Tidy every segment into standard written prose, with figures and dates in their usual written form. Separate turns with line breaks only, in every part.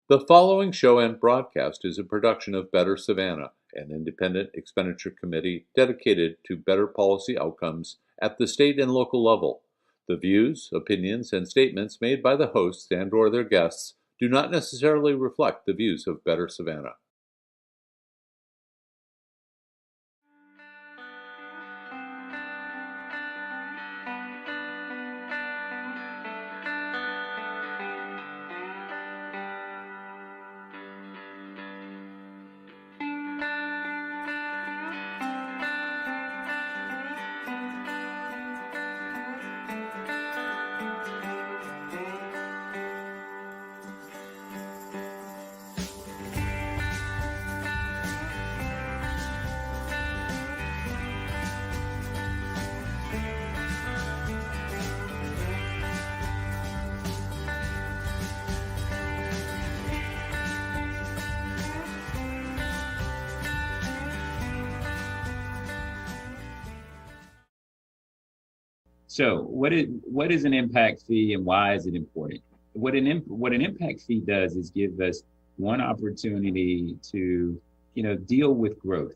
The following show and broadcast is a production of Better Savannah, an independent expenditure committee dedicated to better policy outcomes at the state and local level. The views, opinions, and statements made by the hosts and/or their guests do not necessarily reflect the views of Better Savannah.
So what is an impact fee and why is it important? What an impact fee does is give us one opportunity to, deal with growth.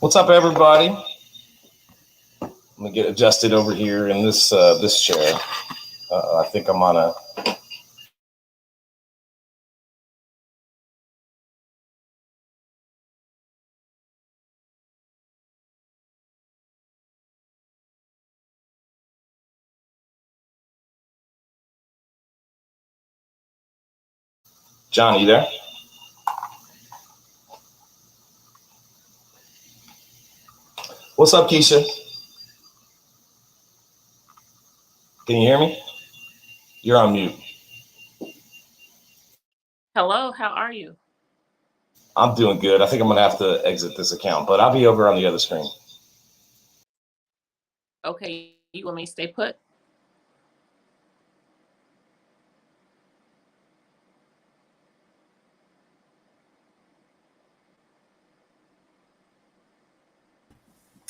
What's up, everybody? Let me get adjusted over here in this chair. I think I'm on a. John, you there? What's up, Kesha? Can you hear me? You're on mute.
Hello, how are you?
I'm doing good. I think I'm going to have to exit this account, but I'll be over on the other screen.
Okay, you want me to stay put?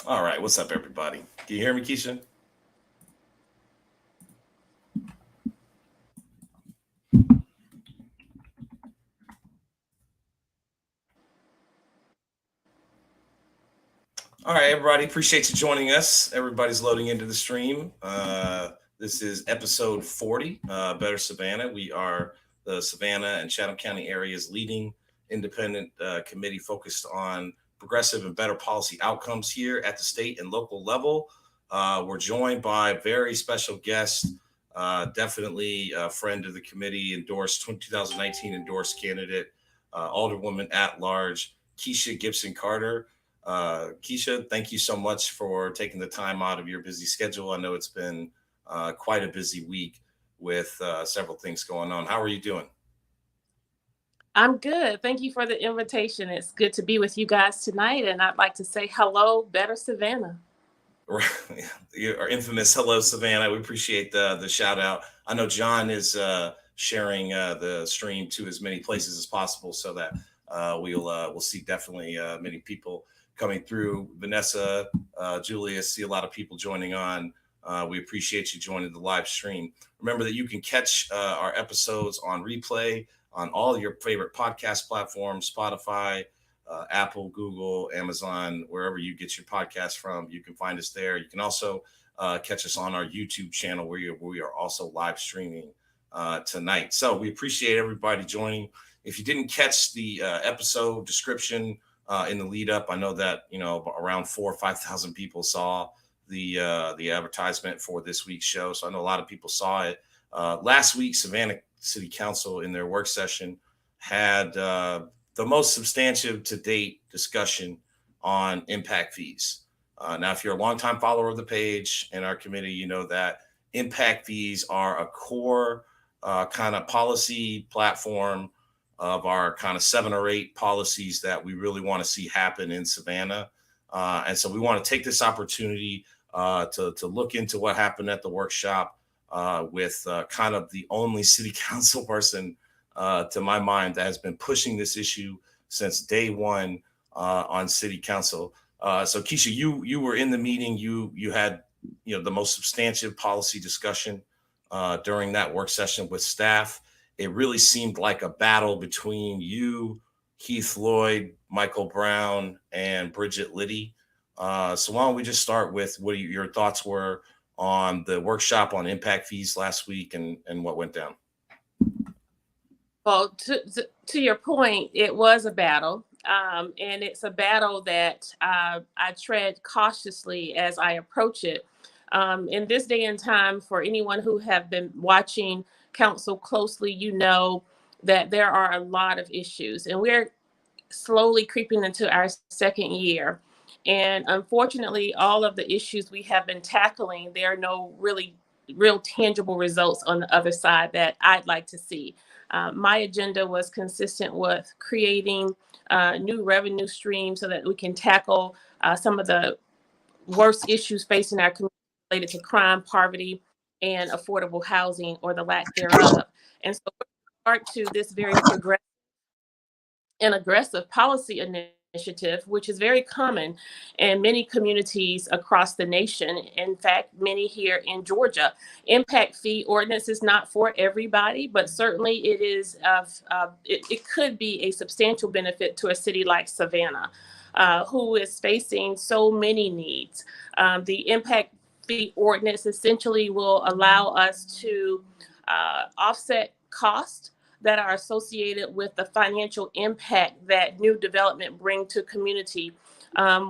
All right. What's up, everybody? Can you hear me, Kesha? All right, everybody. Appreciate you joining us. Everybody's loading into the stream. This is episode 40, Better Savannah. We are the Savannah and Chatham County area's leading independent committee focused on progressive and better policy outcomes here at the state and local level. We're joined by a very special guest, definitely a friend of the committee, 2019 endorsed candidate, Alderwoman At-Large Kesha Gibson-Carter. Kesha, thank you so much for taking the time out of your busy schedule. I know it's been quite a busy week with several things going on. How are you doing?
I'm good. Thank you for the invitation. It's good to be with you guys tonight. And I'd like to say hello, Better Savannah.
Our infamous hello, Savannah. We appreciate the shout out. I know John is sharing the stream to as many places as possible so that we'll see definitely many people coming through. Vanessa, Julia, see a lot of people joining on. We appreciate you joining the live stream. Remember that you can catch our episodes on replay on all your favorite podcast platforms, Spotify, Apple, Google, Amazon, wherever you get your podcast from. You can find us there. You can also catch us on our YouTube channel where we are also live streaming tonight. So we appreciate everybody joining. If you didn't catch the episode description in the lead up, I know that around 4,000 or 5,000 people saw the advertisement for this week's show. So I know a lot of people saw it. Last week, Savannah City Council in their work session had the most substantive to date discussion on impact fees. Now, if you're a longtime follower of the page and our committee, you know that impact fees are a core kind of policy platform of our kind of 7 or 8 policies that we really want to see happen in Savannah. And so we want to take this opportunity to look into what happened at the workshop with kind of the only city council person, to my mind, that has been pushing this issue since day one on city council. So Kesha, you were in the meeting. You had the most substantive policy discussion during that work session with staff. It really seemed like a battle between you, Keith Lloyd, Michael Brown, and Bridget Liddy. So why don't we just start with what your thoughts were on the workshop on impact fees last week and what went down?
Well, to your point, it was a battle. And it's a battle that I tread cautiously as I approach it. In this day and time, for anyone who have been watching council closely, you know that there are a lot of issues, and we're slowly creeping into our second year. And unfortunately, all of the issues we have been tackling, there are no real tangible results on the other side that I'd like to see. My agenda was consistent with creating new revenue streams so that we can tackle some of the worst issues facing our community related to crime, poverty, and affordable housing, or the lack thereof. And so with regard to this very progressive and aggressive policy initiative, which is very common in many communities across the nation, in fact, many here in Georgia. Impact fee ordinance is not for everybody, but certainly it is it could be a substantial benefit to a city like Savannah, who is facing so many needs. The impact fee ordinance essentially will allow us to offset costs that are associated with the financial impact that new development bring to community,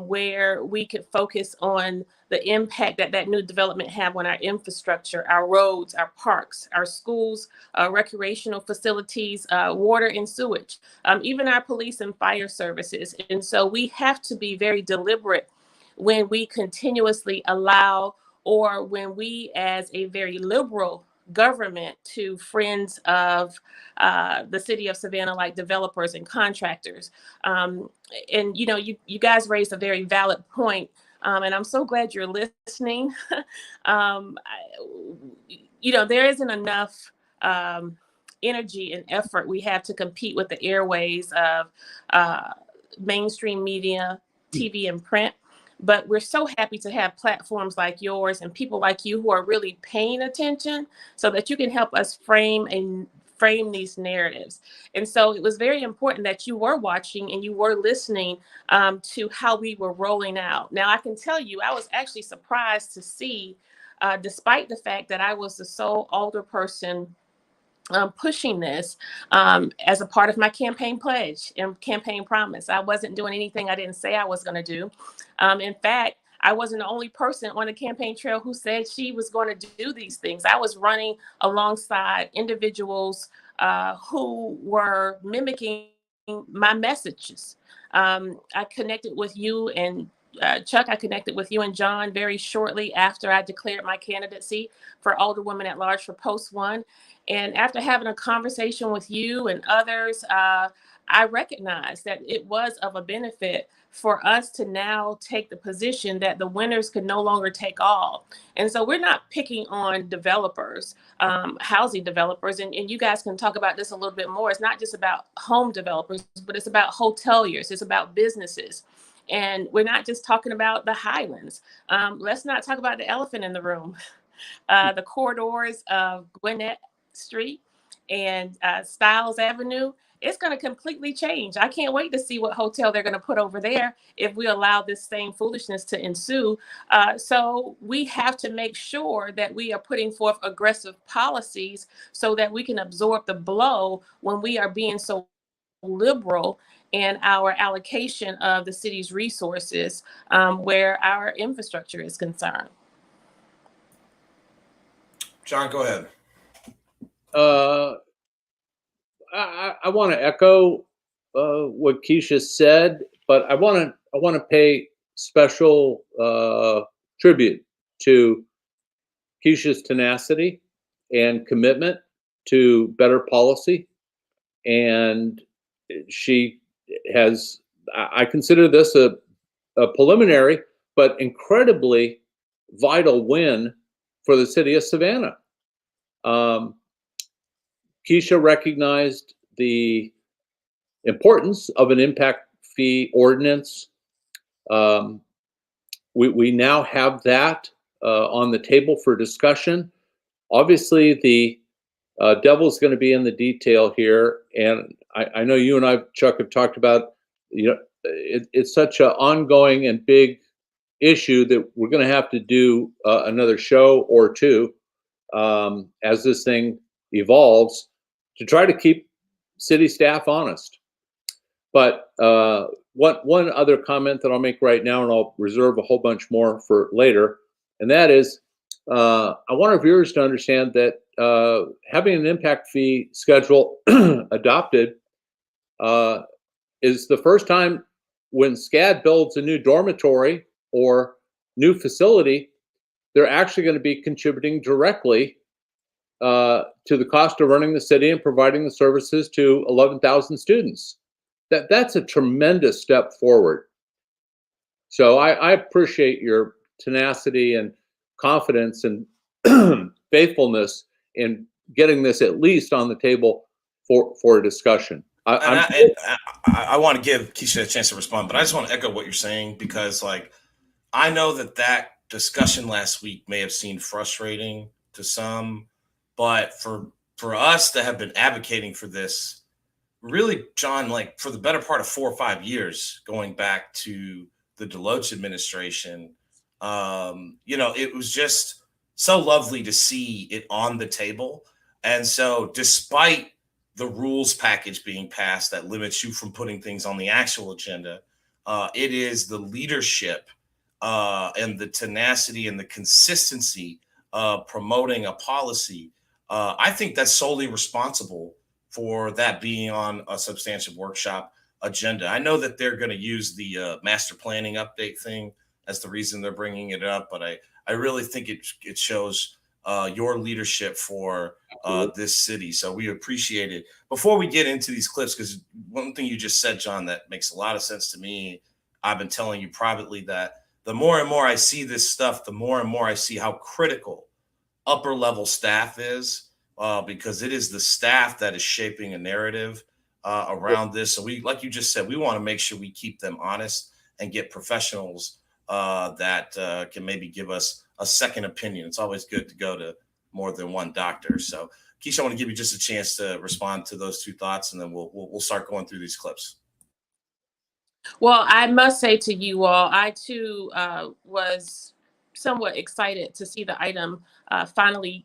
where we could focus on the impact that new development have on our infrastructure, our roads, our parks, our schools, recreational facilities, water and sewage, even our police and fire services. And so we have to be very deliberate when we continuously allow, or when we as a very liberal government to friends of the city of Savannah, like developers and contractors. And you guys raised a very valid point, and I'm so glad you're listening. There isn't enough energy and effort we have to compete with the airways of mainstream media, TV, and print. But we're so happy to have platforms like yours and people like you who are really paying attention so that you can help us frame these narratives. And so it was very important that you were watching and you were listening to how we were rolling out. Now, I can tell you, I was actually surprised to see, despite the fact that I was the sole alderperson pushing this as a part of my campaign pledge and campaign promise. I wasn't doing anything I didn't say I was going to do. In fact, I wasn't the only person on the campaign trail who said she was going to do these things. I was running alongside individuals who were mimicking my messages. I connected with you and Chuck, I connected with you and John very shortly after I declared my candidacy for Alderwoman At-Large for Post 1. And after having a conversation with you and others, I recognized that it was of a benefit for us to now take the position that the winners could no longer take all. And so we're not picking on developers, housing developers, and you guys can talk about this a little bit more. It's not just about home developers, but it's about hoteliers, it's about businesses. And we're not just talking about the Highlands. Let's not talk about the elephant in the room. The corridors of Gwinnett Street and Stiles Avenue, it's going to completely change. I can't wait to see what hotel they're going to put over there if we allow this same foolishness to ensue. So we have to make sure that we are putting forth aggressive policies so that we can absorb the blow when we are being so liberal in our allocation of the city's resources, where our infrastructure is concerned.
John, go ahead.
I want to echo what Kesha said, but I want I want to pay special tribute to Kesha's tenacity and commitment to better policy. And she has, I consider this a preliminary but incredibly vital win for the city of Savannah. Kesha recognized the importance of an impact fee ordinance. We now have that on the table for discussion. Obviously, the devil's going to be in the detail here, and I know you and I, Chuck, have talked about, it's such an ongoing and big issue that we're going to have to do another show or two as this thing evolves to try to keep city staff honest. But one other comment that I'll make right now, and I'll reserve a whole bunch more for later, and that is I want our viewers to understand that having an impact fee schedule adopted is the first time when SCAD builds a new dormitory or new facility, they're actually going to be contributing directly to the cost of running the city and providing the services to 11,000 students. That's a tremendous step forward. So I appreciate your tenacity and confidence and faithfulness in getting this at least on the table for a discussion.
I want to give Kesha a chance to respond, but I just want to echo what you're saying, because like I know that discussion last week may have seemed frustrating to some, but for us to have been advocating for this, really, John, like for the better part of 4 or 5 years, going back to the Deloach administration, it was just so lovely to see it on the table. And so despite the rules package being passed that limits you from putting things on the actual agenda, it is the leadership and the tenacity and the consistency of promoting a policy. I think that's solely responsible for that being on a substantive workshop agenda. I know that they're going to use the master planning update thing as the reason they're bringing it up, but I really think it shows your leadership for this city. So we appreciate it. Before we get into these clips, because one thing you just said, John, that makes a lot of sense to me, I've been telling you privately that the more and more I see this stuff, the more and more I see how critical upper level staff is, because it is the staff that is shaping a narrative around this. So we, like you just said, we want to make sure we keep them honest and get professionals that can maybe give us a second opinion. It's always good to go to more than one doctor. So Kesha, I want to give you just a chance to respond to those two thoughts, and then we'll start going through these clips.
Well, I must say to you all, I too was somewhat excited to see the item finally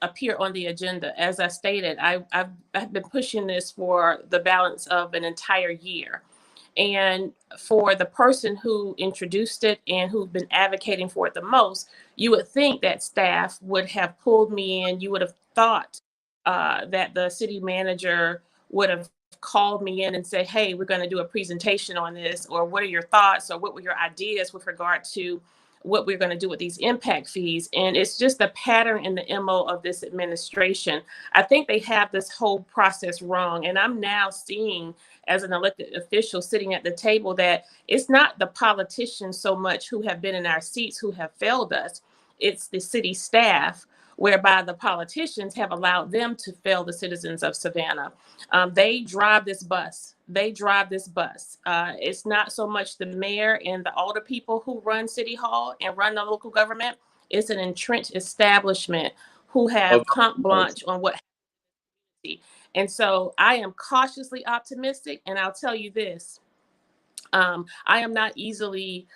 appear on the agenda. As I stated, I've been pushing this for the balance of an entire year. And for the person who introduced it and who've been advocating for it the most, you would think that staff would have pulled me in. You would have thought that the city manager would have called me in and said, hey, we're going to do a presentation on this, or what are your thoughts, or what were your ideas with regard to what we're going to do with these impact fees. And it's just the pattern and the MO of this administration. I think they have this whole process wrong. And I'm now seeing, as an elected official sitting at the table, that it's not the politicians so much who have been in our seats who have failed us. It's the city staff, whereby the politicians have allowed them to fail the citizens of Savannah. They drive this bus. It's not so much the mayor and the older people who run City Hall and run the local government. It's an entrenched establishment who have carte blanche on what happens. And so I am cautiously optimistic, and I'll tell you this. I am not easily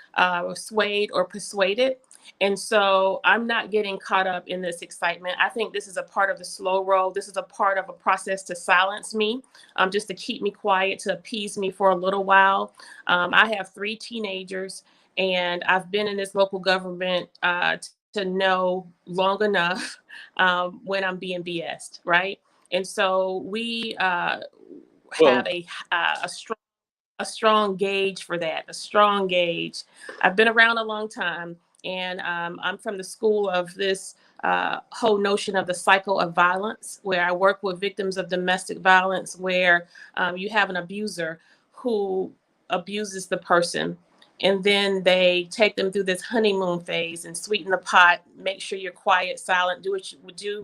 swayed or persuaded. And so I'm not getting caught up in this excitement. I think this is a part of the slow roll. This is a part of a process to silence me, just to keep me quiet, to appease me for a little while. I have 3 teenagers, and I've been in this local government to know long enough when I'm being BS'd, right? And so we have a strong a strong gauge for that, a strong gauge. I've been around a long time, and I'm from the school of this whole notion of the cycle of violence, where I work with victims of domestic violence, where you have an abuser who abuses the person, and then they take them through this honeymoon phase and sweeten the pot, make sure you're quiet, silent, do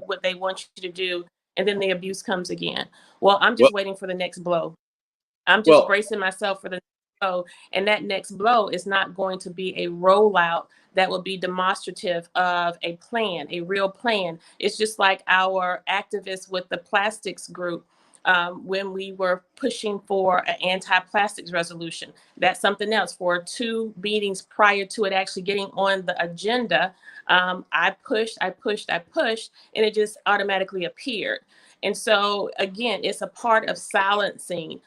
what they want you to do, and then the abuse comes again. Well, I'm just waiting for the next blow. I'm just bracing myself for the next blow. And that next blow is not going to be a rollout that will be demonstrative of a plan, a real plan. It's just like our activists with the plastics group. When we were pushing for an anti-plastics resolution. That's something else. For 2 meetings prior to it actually getting on the agenda, I pushed, and it just automatically appeared. And so, again, it's a part of silencing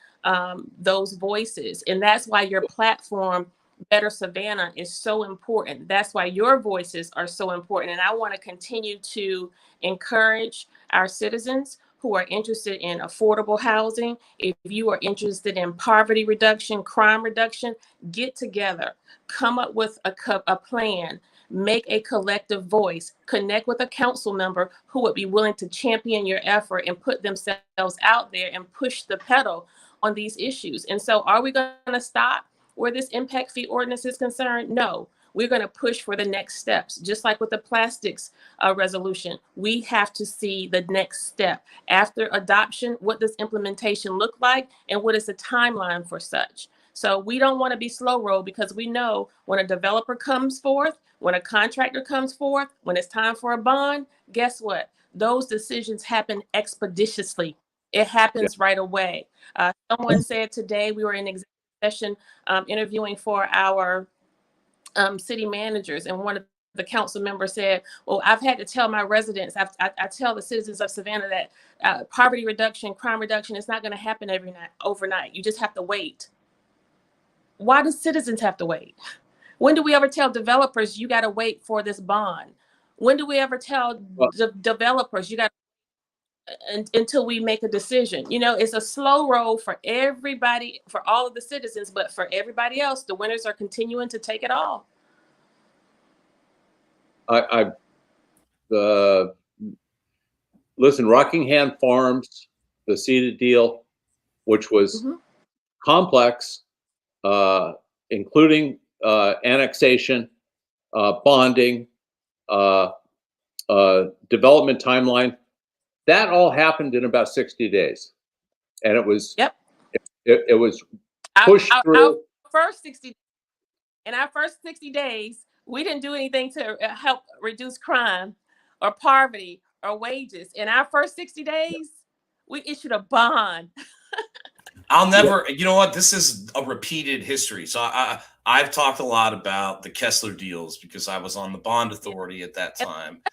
those voices. And that's why your platform, Better Savannah, is so important. That's why your voices are so important. And I want to continue to encourage our citizens who are interested in affordable housing. If you are interested in poverty reduction, crime reduction, get together, come up with a plan, make a collective voice, connect with a council member who would be willing to champion your effort and put themselves out there and push the pedal on these issues. And so are we going to stop where this impact fee ordinance is concerned? No. We're going to push for the next steps. Just like with the plastics resolution, we have to see the next step. After adoption, what does implementation look like, and what is the timeline for such? So we don't want to be slow roll, because we know when a developer comes forth, when a contractor comes forth, when it's time for a bond, guess what? Those decisions happen expeditiously. It happens right away. Someone said today, we were in executive session interviewing for our city managers, and one of the council members said, well, I've had to tell my residents, I tell the citizens of Savannah that poverty reduction, crime reduction is not going to happen overnight. You just have to wait. Why do citizens have to wait? When do we ever tell developers you got to wait for this bond? When do we ever tell developers you got until we make a decision? You know, it's a slow roll for everybody, for all of the citizens, but for everybody else, the winners are continuing to take it all.
Listen, Rockingham Farms, the seeded deal, which was complex, including annexation, bonding, development timeline. That all happened in about 60 days, and it was it was pushed through.
In our first 60 days, we didn't do anything to help reduce crime or poverty or wages. In our first 60 days, we issued a bond.
I'll never, you know what? This is a repeated history. So I've talked a lot about the Kessler deals because I was on the bond authority at that time.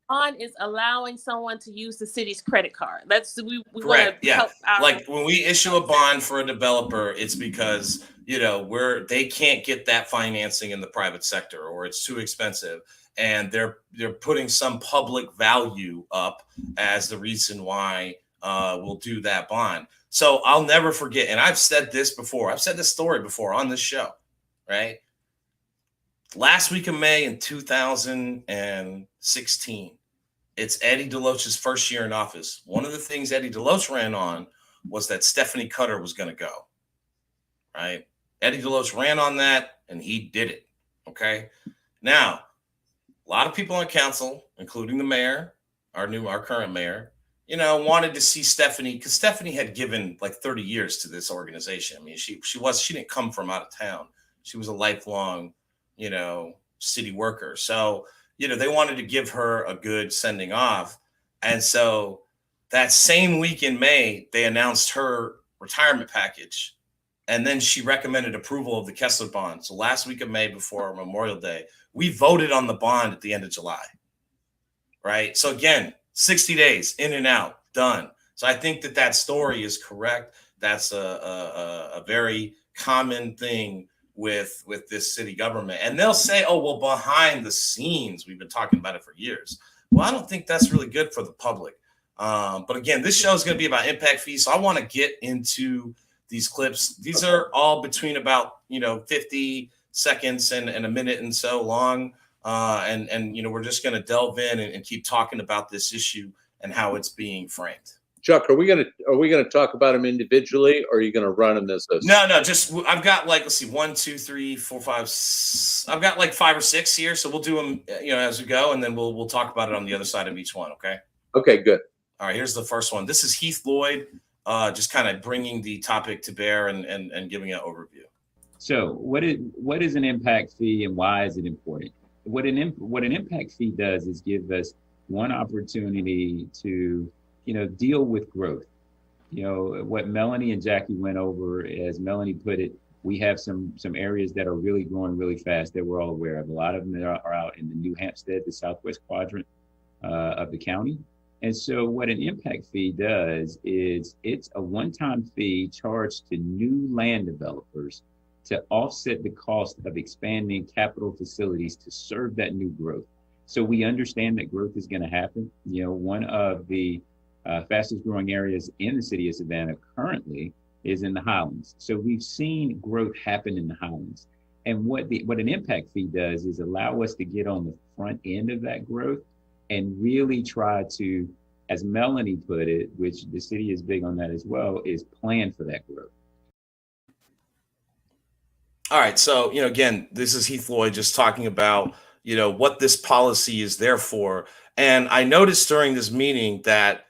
Bond is allowing someone to use the city's credit card. We
correct. Yeah. Like when we issue a bond for a developer, it's because, you know, they can't get that financing in the private sector, or it's too expensive. And they're putting some public value up as the reason why we'll do that bond. So I'll never forget. And I've said this before. I've said this story before on this show, right? Last week of May in 2016, it's Eddie DeLoach's first year in office. One of the things Eddie DeLoach ran on was that Stephanie Cutter was going to go, right? Eddie DeLoach ran on that, and he did it, okay? Now, a lot of people on council, including the mayor, our current mayor, you know, wanted to see Stephanie, because Stephanie had given like 30 years to this organization. I mean, she didn't come from out of town. She was a lifelong, you know, city worker. So, you know, they wanted to give her a good sending off. And so that same week in May, they announced her retirement package. And then she recommended approval of the Kessler bond. So last week of May, before Memorial Day, we voted on the bond at the end of July, right? So again, 60 days in and out, done. So I think that story is correct. That's a very common thing with this city government. And they'll say, oh, well, behind the scenes, we've been talking about it for years. Well, I don't think that's really good for the public. But again, this show is going to be about impact fees. So I want to get into these clips. These are all between about 50 seconds and a minute and so long. And we're just going to delve in and keep talking about this issue and how it's being framed.
Chuck, are we gonna talk about them individually, or are you gonna run them as a?
No, just I've got like, let's see, 1, 2, 3, 4, 5. I've got like 5 or 6 here, so we'll do them as we go, and then we'll talk about it on the other side of each one. Okay.
Okay, good.
All right. Here's the first one. This is Heath Lloyd, just kind of bringing the topic to bear and giving an overview.
So what is an impact fee and why is it important? What an impact fee does is give us one opportunity to deal with growth. What Melanie and Jackie went over, as Melanie put it, we have some areas that are really growing really fast that we're all aware of. A lot of them are out in the New Hampstead, the southwest quadrant of the county. And so what an impact fee does is it's a one-time fee charged to new land developers to offset the cost of expanding capital facilities to serve that new growth. So we understand that growth is going to happen. One of the fastest growing areas in the city of Savannah currently is in the Highlands. So we've seen growth happen in the Highlands. And what an impact fee does is allow us to get on the front end of that growth and really try to, as Melanie put it, which the city is big on that as well, is plan for that growth.
All right. So, again, this is Heath Lloyd just talking about, what this policy is there for. And I noticed during this meeting that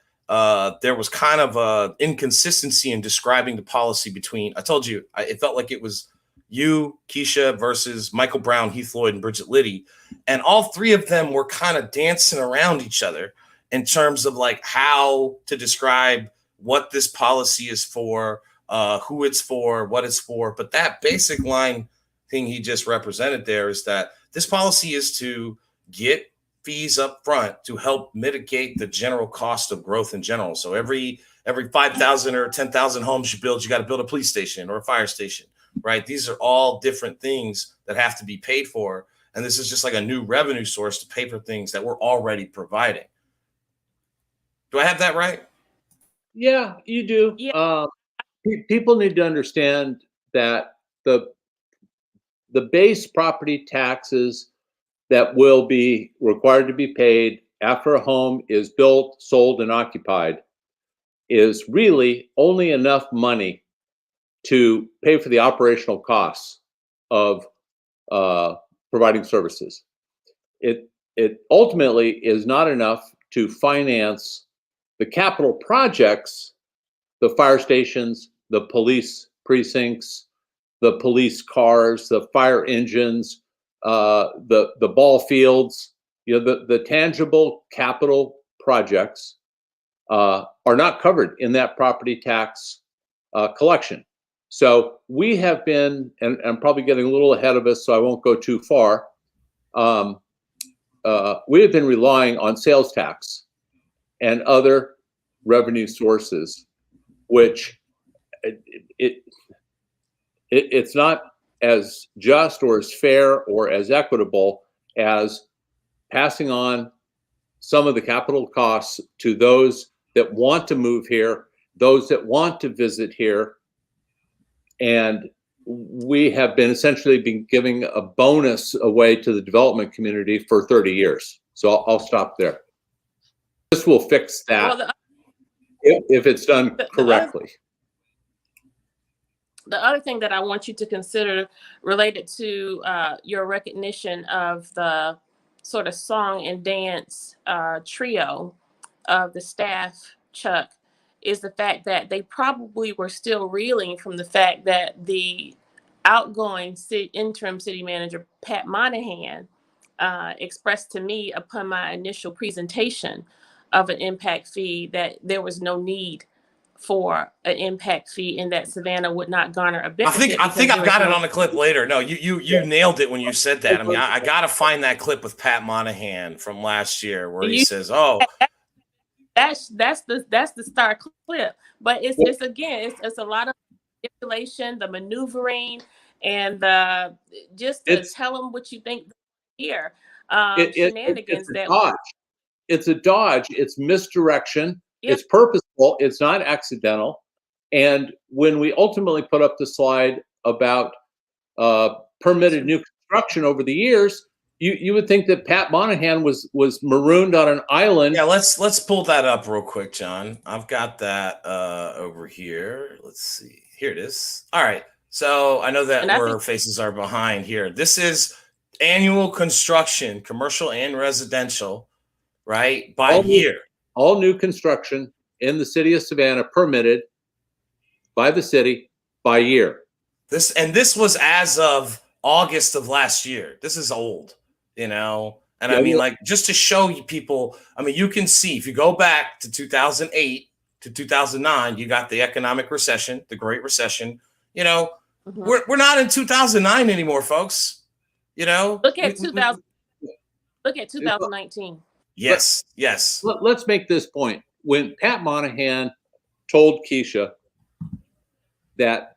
there was kind of a inconsistency in describing the policy between, I told you, it felt like it was you, Kesha, versus Michael Brown, Heath Lloyd, and Bridget Liddy. And all three of them were kind of dancing around each other in terms of like how to describe what this policy is for, who it's for, what it's for. But that basic line thing he just represented there is that this policy is to get fees up front to help mitigate the general cost of growth in general. So every 5,000 or 10,000 homes you build, you got to build a police station or a fire station, right? These are all different things that have to be paid for. And this is just like a new revenue source to pay for things that we're already providing. Do I have that right?
Yeah, you do.
Yeah.
People need to understand that the base property taxes that will be required to be paid after a home is built, sold, and occupied is really only enough money to pay for the operational costs of providing services. It ultimately is not enough to finance the capital projects, the fire stations, the police precincts, the police cars, the fire engines, the ball fields. The tangible capital projects are not covered in that property tax collection. So we have been, and I'm probably getting a little ahead of us, so I won't go too far. We have been relying on sales tax and other revenue sources, which it's not as just or as fair or as equitable as passing on some of the capital costs to those that want to move here, those that want to visit here. And we have been essentially giving a bonus away to the development community for 30 years. So I'll stop there. This will fix that if it's done correctly.
The other thing that I want you to consider related to your recognition of the sort of song and dance trio of the staff, Chuck, is the fact that they probably were still reeling from the fact that the outgoing interim city manager, Pat Monahan, expressed to me upon my initial presentation of an impact fee that there was no need for an impact fee and that Savannah would not garner a benefit.
I think I've got it on the clip later. No, you nailed it when you said that. I mean, I got to find that clip with Pat Monahan from last year where he says, "Oh,
that's the star clip." But it's again, it's a lot of manipulation, the maneuvering, and just to tell them what you think here. Shenanigans
it's a dodge. It's misdirection. It's purposeful. It's not accidental. And when we ultimately put up the slide about permitted new construction over the years, you would think that Pat Monahan was marooned on an island.
Yeah, let's pull that up real quick, John. I've got that over here. Let's see. Here it is. All right. So I know that our faces are behind here. This is annual construction, commercial and residential, right? By year.
All new construction in the city of Savannah permitted by the city by year.
This was as of August of last year. This is old, you know. And I mean, like, just to show you people, I mean, you can see if you go back to 2008 to 2009, you got the economic recession, the Great Recession. You know, we're not in 2009 anymore, folks. You know,
look at 2019.
Yes.
Let's make this point. When Pat Monahan told Kesha that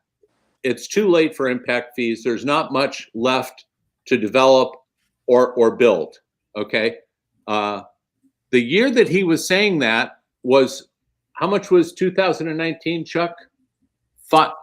it's too late for impact fees, there's not much left to develop or build. Okay. The year that he was saying that was, how much was 2019, Chuck?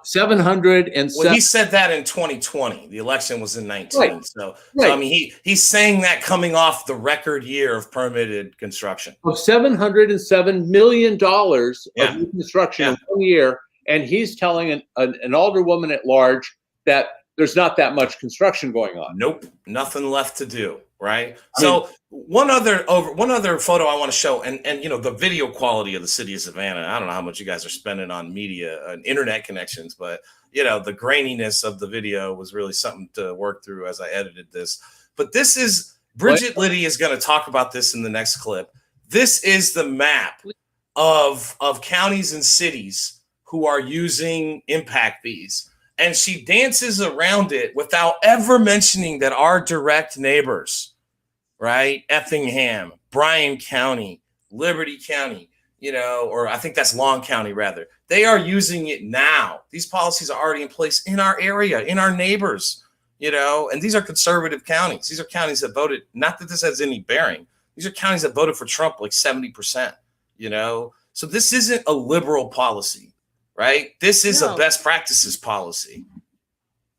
707.
Well, he said that in 2020. The election was in 19. Right. So I mean, he's saying that coming off the record year of permitted construction
of $707 million of new construction in 1 year. And he's telling an alderwoman at large that there's not that much construction going on.
Nope, nothing left to do. Right. So one other photo I want to show, and you know, the video quality of the city of Savannah. I don't know how much you guys are spending on media and internet connections, but you know, the graininess of the video was really something to work through as I edited this. But this is Bridget Liddy is going to talk about this in the next clip. This is the map of counties and cities who are using impact fees. And she dances around it without ever mentioning that our direct neighbors, right? Effingham, Bryan County, Liberty County, you know, or I think that's Long County rather. They are using it now. These policies are already in place in our area, in our neighbors, you know, and these are conservative counties. These are counties that voted, not that this has any bearing. These are counties that voted for Trump like 70%, you know? So this isn't a liberal policy. Right. This is a best practices policy.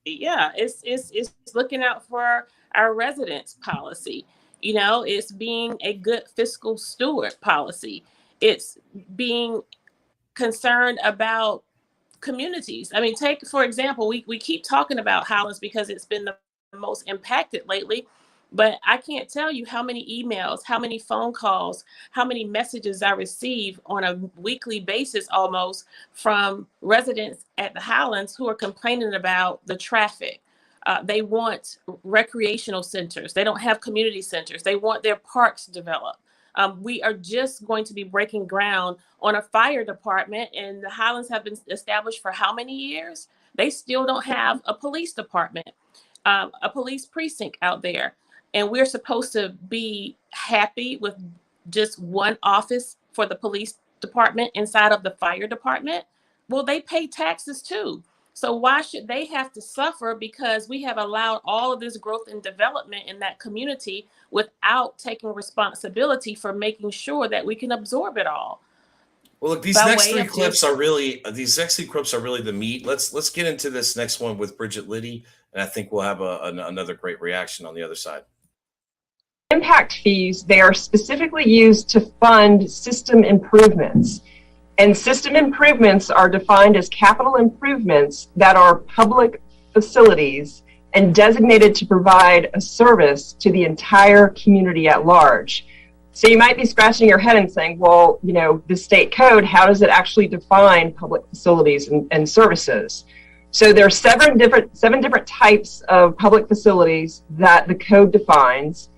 Yeah, it's looking out for our residents policy. You know, it's being a good fiscal steward policy. It's being concerned about communities. I mean, take, for example, we keep talking about Highlands because it's been the most impacted lately. But I can't tell you how many emails, how many phone calls, how many messages I receive on a weekly basis almost from residents at the Highlands who are complaining about the traffic. They want recreational centers. They don't have community centers. They want their parks developed. We are just going to be breaking ground on a fire department, and the Highlands have been established for how many years? They still don't have a police department, a police precinct out there. And we're supposed to be happy with just one office for the police department inside of the fire department. Well, they pay taxes too. So why should they have to suffer because we have allowed all of this growth and development in that community without taking responsibility for making sure that we can absorb it all?
Well, look, these next three clips are really the meat. Let's get into this next one with Bridget Liddy, and I think we'll have another great reaction on the other side.
Impact fees, they are specifically used to fund system improvements. And system improvements are defined as capital improvements that are public facilities and designated to provide a service to the entire community at large. So you might be scratching your head and saying, well, you know, the state code, how does it actually define public facilities and services? So there are seven different types of public facilities that the code defines.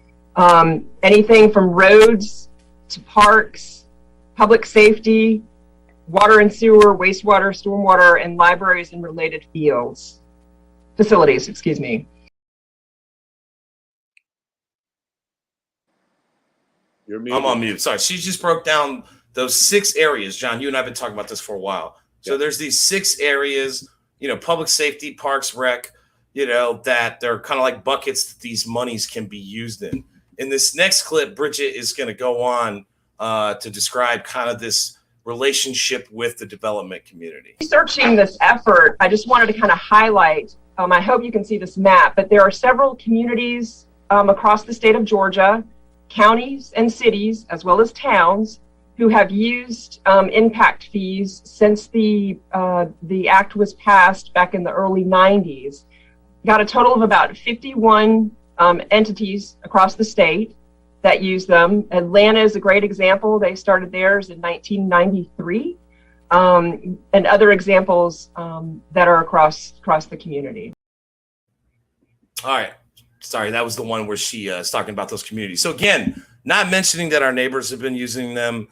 Anything from roads to parks, public safety, water and sewer, wastewater, stormwater, and libraries and related facilities, excuse me.
I'm on mute. Sorry. She just broke down those 6 areas. John, you and I have been talking about this for a while. So there's these 6 areas, you know, public safety, parks, rec, you know, that they're kind of like buckets that these monies can be used in. In this next clip, Bridget is going to go on to describe kind of this relationship with the development community?
Researching this effort, I just wanted to kind of highlight, I hope you can see this map, but there are several communities across the state of Georgia, counties and cities, as well as towns, who have used impact fees since the act was passed back in the early 90s. Got a total of about 51 entities across the state that use them. Atlanta is a great example. They started theirs in 1993, and other examples that are across the community.
All right. Sorry, that was the one where she is talking about those communities. So again, not mentioning that our neighbors have been using them.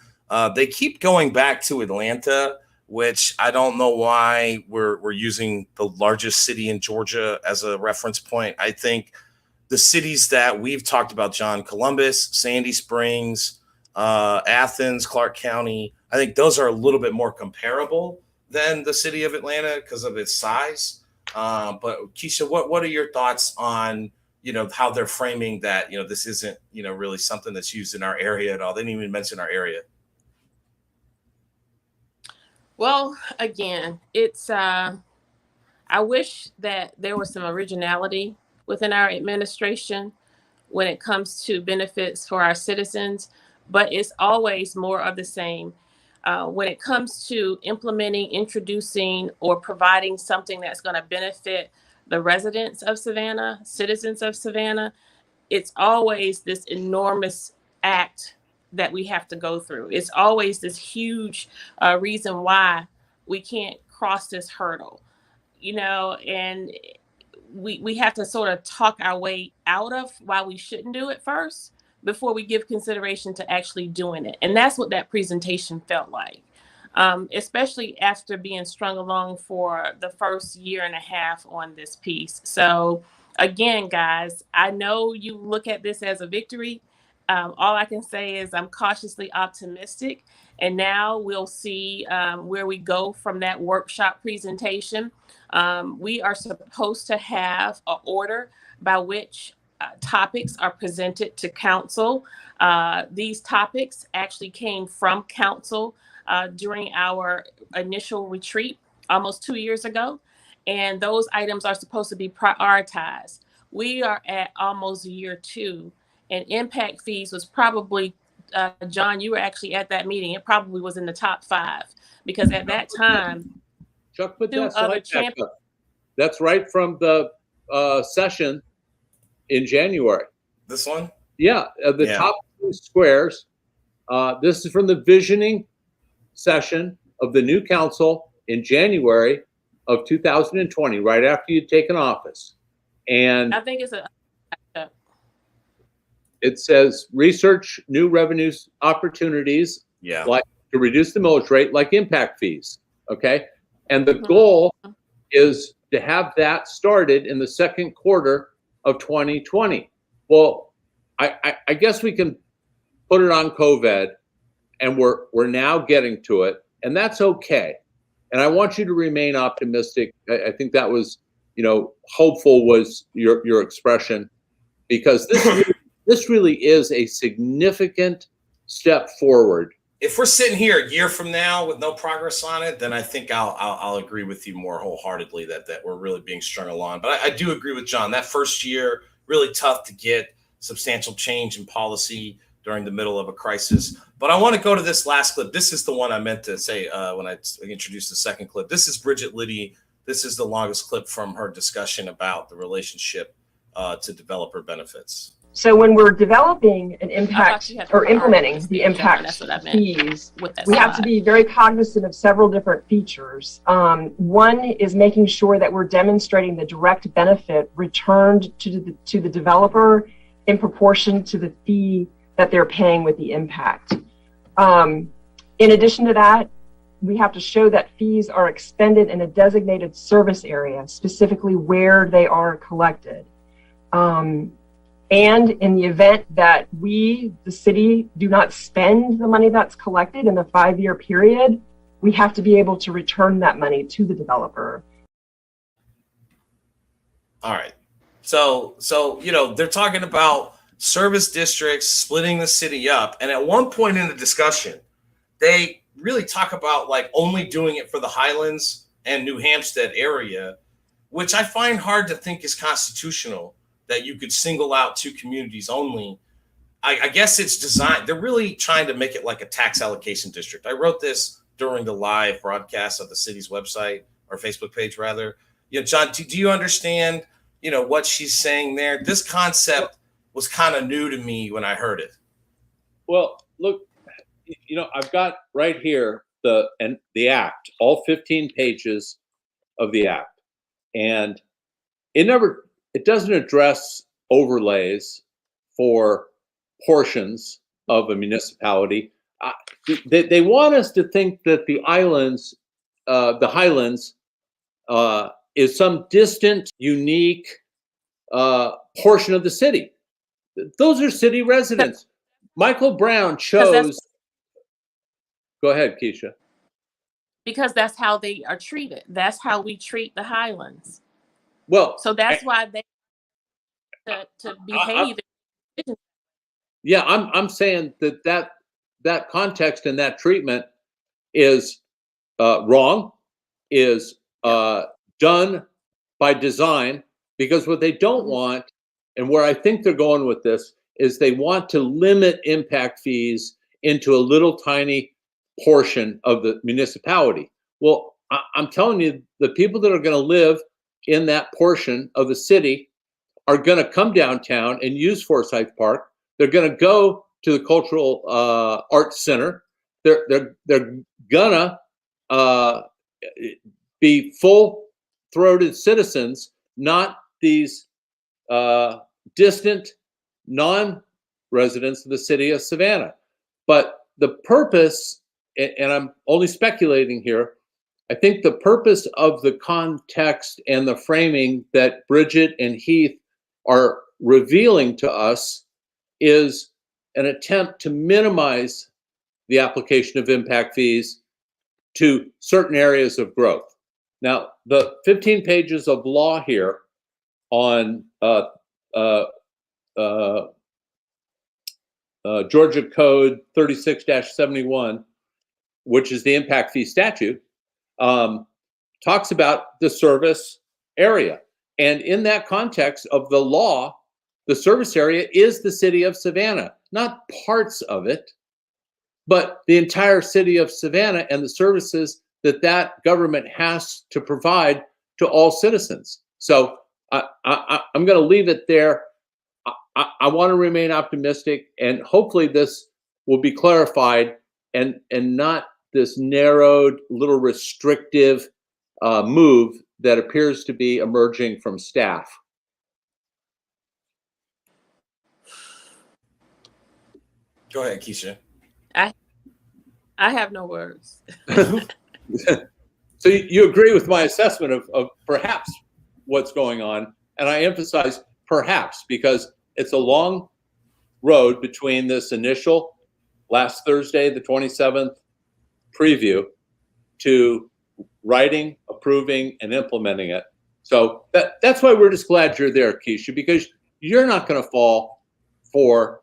They keep going back to Atlanta, which I don't know why we're using the largest city in Georgia as a reference point. I think the cities that we've talked about, John, Columbus, Sandy Springs, Athens, Clark County, I think those are a little bit more comparable than the city of Atlanta because of its size. But Kesha, what are your thoughts on, how they're framing that, this isn't, really something that's used in our area at all? They didn't even mention our area.
Well, again, it's I wish that there was some originality within our administration when it comes to benefits for our citizens, but it's always more of the same. When it comes to implementing, introducing, or providing something that's going to benefit the residents of Savannah, citizens of Savannah, it's always this enormous act that we have to go through. It's always this huge reason why we can't cross this hurdle, and we have to sort of talk our way out of why we shouldn't do it first before we give consideration to actually doing it. And that's what that presentation felt like, especially after being strung along for the first year and a half on this piece. So again, guys, I know you look at this as a victory. All I can say is I'm cautiously optimistic, and now we'll see where we go from that workshop presentation. We are supposed to have an order by which topics are presented to council. These topics actually came from council during our initial retreat almost 2 years ago, and those items are supposed to be prioritized. We are at almost year 2. And impact fees was probably, John, you were actually at that meeting. It probably was in the top 5 because at that time,
Chuck put that slide back up. That's right from the session in January.
This one?
Yeah, the top 2 squares. This is from the visioning session of the new council in January of 2020, right after you'd taken office. And
I think it's
it says research new revenues opportunities, like to reduce the millage rate, like impact fees. Okay. And the goal is to have that started in the second quarter of 2020. Well, I guess we can put it on COVID, and we're now getting to it, and that's okay. And I want you to remain optimistic. I think that was, hopeful was your expression, because this really is a significant step forward.
If we're sitting here a year from now with no progress on it, then I think I'll agree with you more wholeheartedly that we're really being strung along. But I do agree with John. That first year, really tough to get substantial change in policy during the middle of a crisis. But I want to go to this last clip. This is the one I meant to say when I introduced the second clip. This is Bridget Liddy. This is the longest clip from her discussion about the relationship to developer benefits.
So when we're developing an impact or implementing the impact fees, we have to be very cognizant of several different features. One is making sure that we're demonstrating the direct benefit returned to the developer in proportion to the fee that they're paying with the impact. In addition to that, we have to show that fees are expended in a designated service area, specifically where they are collected. And in the event that we, the city, do not spend the money that's collected in the 5-year period, we have to be able to return that money to the developer.
All right. So they're talking about service districts splitting the city up. And at one point in the discussion, they really talk about like only doing it for the Highlands and New Hampstead area, which I find hard to think is constitutional, that you could single out 2 communities only. I guess it's designed, they're really trying to make it like a tax allocation district. I wrote this during the live broadcast of the city's website, or Facebook page rather. You know, John, do you understand, you know, what she's saying there? This concept was kind of new to me when I heard it.
Well, look, you know, I've got right here the act, all 15 pages of the act, and it doesn't address overlays for portions of a municipality. They want us to think that the Highlands is some distant, unique portion of the city. Those are city residents. Michael Brown chose. Go ahead, Kesha.
Because that's how they are treated. That's how we treat the Highlands.
Well,
so that's why they to behave.
Yeah, I'm saying that context and that treatment is wrong, is done by design, because what they don't want, and where I think they're going with this, is they want to limit impact fees into a little tiny portion of the municipality. Well, I'm telling you, the people that are going to live in that portion of the city are going to come downtown and use Forsyth Park. They're going to go to the Cultural Arts Center. They're gonna be full-throated citizens, not these distant non-residents of the city of Savannah. But the purpose, and I'm only speculating here, I think the purpose of the context and the framing that Bridget and Heath are revealing to us is an attempt to minimize the application of impact fees to certain areas of growth. Now, the 15 pages of law here on Georgia Code 36-71, which is the impact fee statute, talks about the service area. And in that context of the law, the service area is the city of Savannah, not parts of it, but the entire city of Savannah and the services that that government has to provide to all citizens. So I'm going to leave it there. I want to remain optimistic, and hopefully this will be clarified and not this narrowed, little restrictive move that appears to be emerging from staff.
Go ahead, Kesha.
I have no words.
So you agree with my assessment of perhaps what's going on, and I emphasize perhaps because it's a long road between this initial last Thursday, the 27th preview, to writing, approving, and implementing it. So that's why we're just glad you're there, Kesha, because you're not going to fall for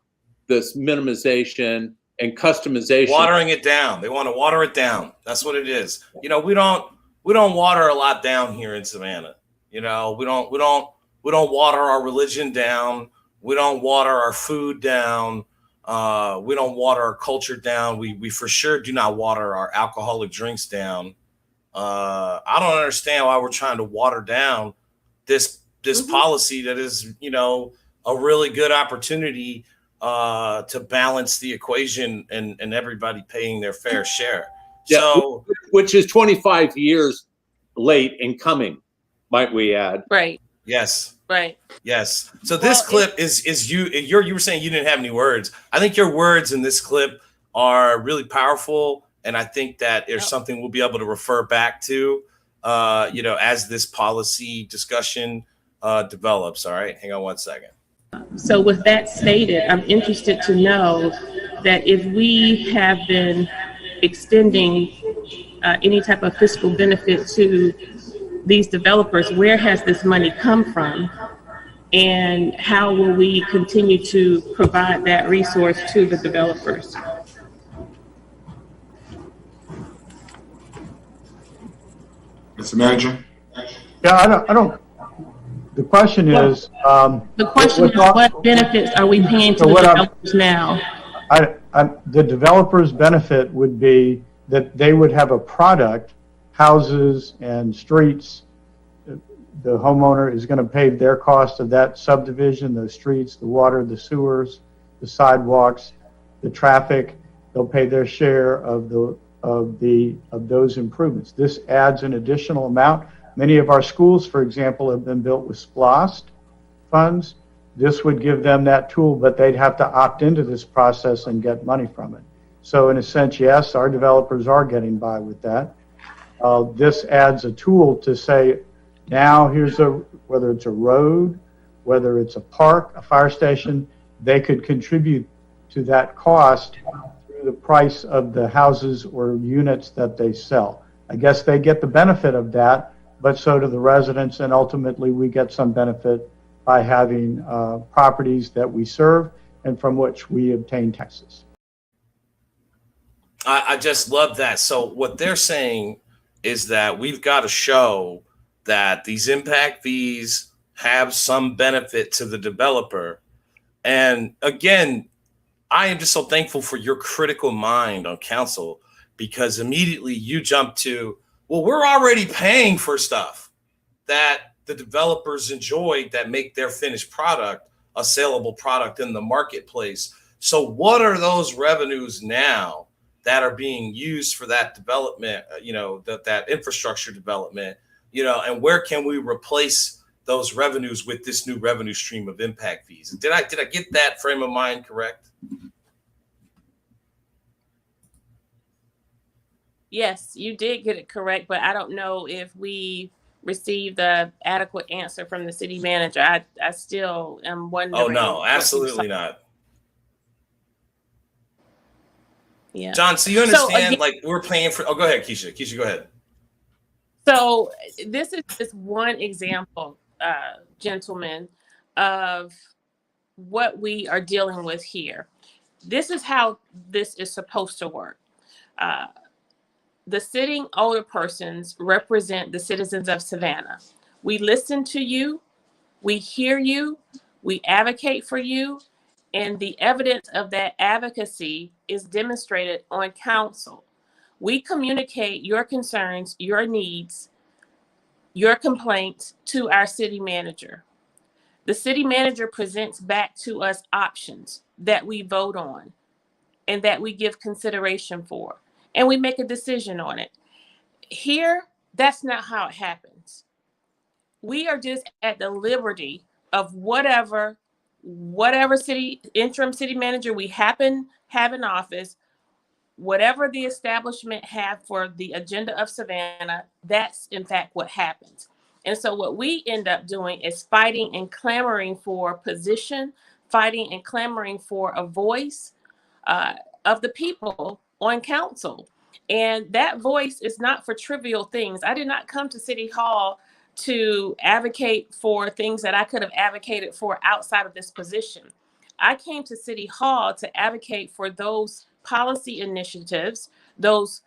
this minimization and customization.
Watering it down. They want to water it down. That's what it is. You know, we don't water a lot down here in Savannah. You know, we don't water our religion down. We don't water our food down. We don't water our culture down. We for sure do not water our alcoholic drinks down. I don't understand why we're trying to water down this policy that is, you know, a really good opportunity to balance the equation and everybody paying their fair share.
Yeah,
so,
which is 25 years late in coming, might we add?
Right.
Yes.
Right.
Yes. So this clip is you were saying you didn't have any words. I think your words in this clip are really powerful. And I think that there's something we'll be able to refer back to, you know, as this policy discussion develops. All right. Hang on one second.
So with that stated, I'm interested to know that if we have been extending any type of fiscal benefit to these developers, where has this money come from? And how will we continue to provide that resource to the developers?
Mr. Manager?
Yeah, I don't, the question is.
The question is, what benefits are we paying to the developers now?
The developer's benefit would be that they would have a product, houses and streets. The homeowner is going to pay their cost of that subdivision, the streets, the water, the sewers, the sidewalks, the traffic. They'll pay their share of those improvements. This adds an additional amount. Many of our schools, for example, have been built with SPLOST funds. This would give them that tool, but they'd have to opt into this process and get money from it. So in a sense, yes, our developers are getting by with that. This adds a tool to say, now here's whether it's a road, whether it's a park, a fire station, they could contribute to that cost through the price of the houses or units that they sell. I guess they get the benefit of that, but so do the residents, and ultimately we get some benefit by having properties that we serve and from which we obtain taxes.
I just love that. So what they're saying is that we've got to show that these impact fees have some benefit to the developer. And again, I am just so thankful for your critical mind on council, because immediately you jump to, well, we're already paying for stuff that the developers enjoy that make their finished product a saleable product in the marketplace. So what are those revenues now that are being used for that development, that infrastructure development, and where can we replace those revenues with this new revenue stream of impact fees? Did I get that frame of mind correct?
Yes, you did get it correct, but I don't know if we received the adequate answer from the city manager. I still am wondering.
Oh no, absolutely not.
Yeah.
John, so you understand, we're paying for, go ahead, Kesha. Kesha, go ahead.
So this is just one example, gentlemen, of what we are dealing with here. This is how this is supposed to work. The sitting older persons represent the citizens of Savannah. We listen to you, we hear you, we advocate for you, and the evidence of that advocacy is demonstrated on council. We communicate your concerns, your needs, your complaints to our city manager. The city manager presents back to us options that we vote on and that we give consideration for, and we make a decision on it. Here, that's not how it happens. We are just at the liberty of whatever interim city manager we happen have in office, whatever the establishment have for the agenda of Savannah, that's in fact what happens. And so what we end up doing is fighting and clamoring for position, fighting and clamoring for a voice of the people on council. And that voice is not for trivial things. I did not come to City Hall to advocate for things that I could have advocated for outside of this position. I came to City Hall to advocate for those policy initiatives, those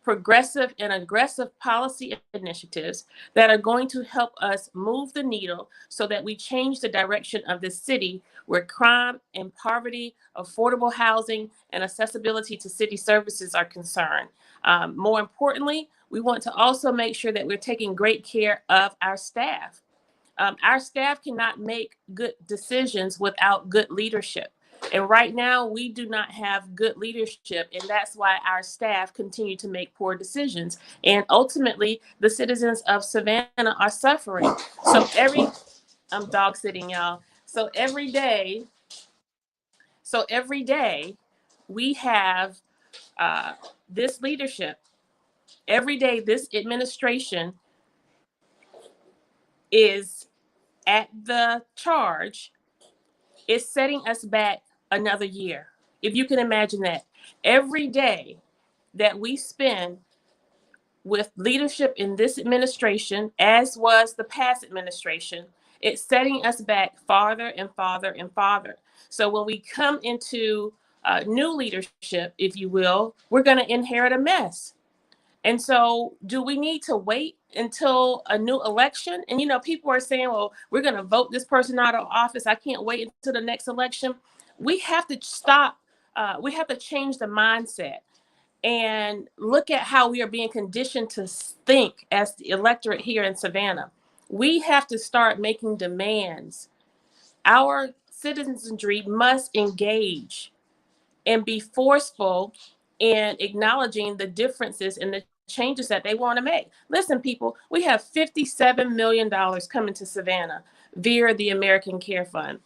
progressive and aggressive policy initiatives that are going to help us move the needle so that we change the direction of the city where crime and poverty, affordable housing, and accessibility to city services are concerned. More importantly, we want to also make sure that we're taking great care of our staff. Our staff cannot make good decisions without good leadership. And right now, we do not have good leadership, and that's why our staff continue to make poor decisions. And ultimately, the citizens of Savannah are suffering. So I'm dog sitting, y'all. So every day, we have this leadership. Every day, this administration is at the charge. It's setting us back another year. If you can imagine that. Every day that we spend with leadership in this administration, as was the past administration, it's setting us back farther and farther and farther. So when we come into new leadership, if you will, we're going to inherit a mess. And so do we need to wait until a new election. And, people are saying, well, we're going to vote this person out of office. I can't wait until the next election. We have to stop. We have to change the mindset and look at how we are being conditioned to think as the electorate here in Savannah. We have to start making demands. Our citizenry must engage and be forceful in acknowledging the differences and the changes that they want to make. Listen, people, we have $57 million coming to Savannah via the American Care Fund.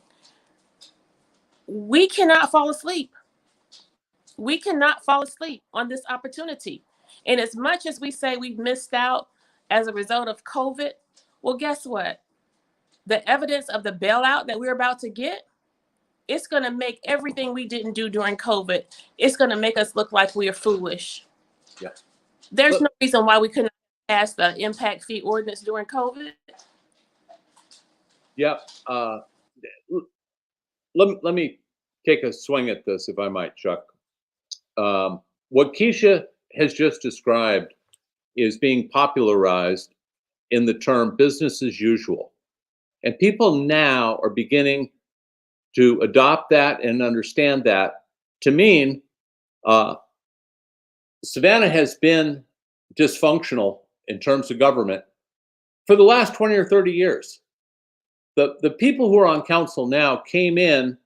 We cannot fall asleep. We cannot fall asleep on this opportunity. And as much as we say we've missed out as a result of COVID, well, guess what? The evidence of the bailout that we're about to get, it's going to make everything we didn't do during COVID, it's going to make us look like we are foolish.
Yeah.
There's no reason why we couldn't pass the impact fee ordinance during COVID.
Yeah. Let me take a swing at this, if I might, Chuck. What Kesha has just described is being popularized in the term business as usual. And people now are beginning to adopt that and understand that to mean Savannah has been dysfunctional in terms of government for the last 20 or 30 years. The people who are on council now came in,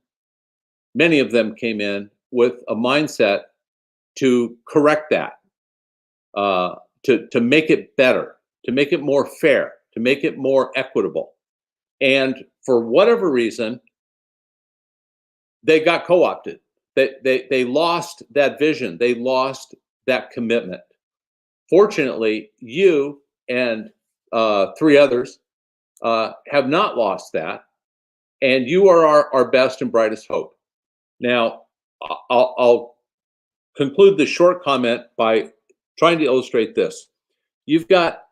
many of them came in with a mindset to correct that, to make it better, to make it more fair, to make it more equitable. And for whatever reason, they got co-opted. They lost that vision. They lost that commitment. Fortunately, you and 3 others have not lost that, and you are our best and brightest hope. Now, I'll conclude this short comment by trying to illustrate this. You've got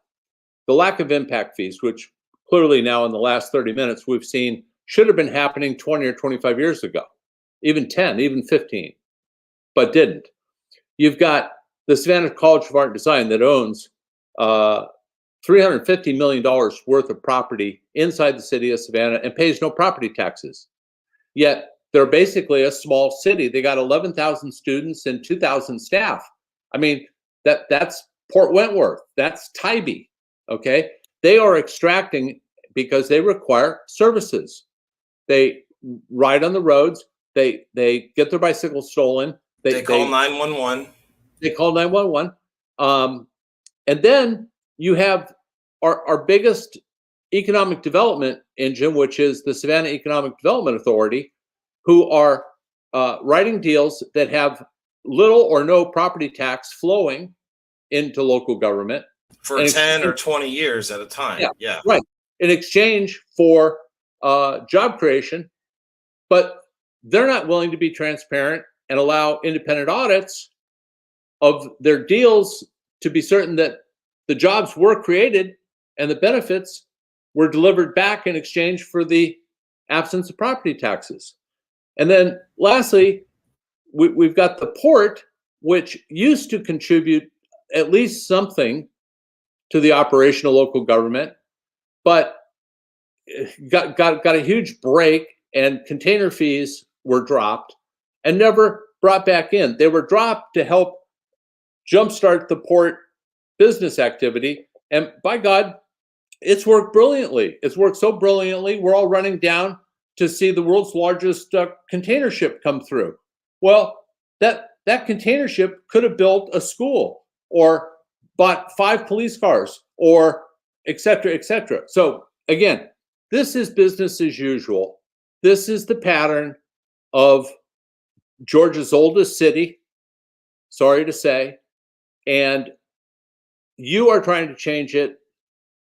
the lack of impact fees, which clearly now in the last 30 minutes we've seen should have been happening 20 or 25 years ago, even 10, even 15, but didn't. You've got the Savannah College of Art and Design that owns $350 million worth of property inside the city of Savannah and pays no property taxes. Yet they're basically a small city. They got 11,000 students and 2,000 staff. I mean, that's Port Wentworth. That's Tybee. Okay, they are extracting because they require services. They ride on the roads. They get their bicycles stolen.
They call 911.
They call 911. And then you have our biggest economic development engine, which is the Savannah Economic Development Authority, who are writing deals that have little or no property tax flowing into local government.
For 10 or 20 years at a time. Yeah.
Right. In exchange for job creation, but they're not willing to be transparent and allow independent audits of their deals to be certain that the jobs were created and the benefits were delivered back in exchange for the absence of property taxes. And then lastly, we've got the port, which used to contribute at least something to the operation of local government, but got a huge break, and container fees were dropped and never brought back in. They were dropped to help jumpstart the port business activity, and by God, it's worked brilliantly. It's worked so brilliantly, we're all running down to see the world's largest container ship come through. Well, that container ship could have built a school or bought 5 police cars, or et cetera, et cetera. So again, this is business as usual. This is the pattern of Georgia's oldest city, sorry to say, and you are trying to change it,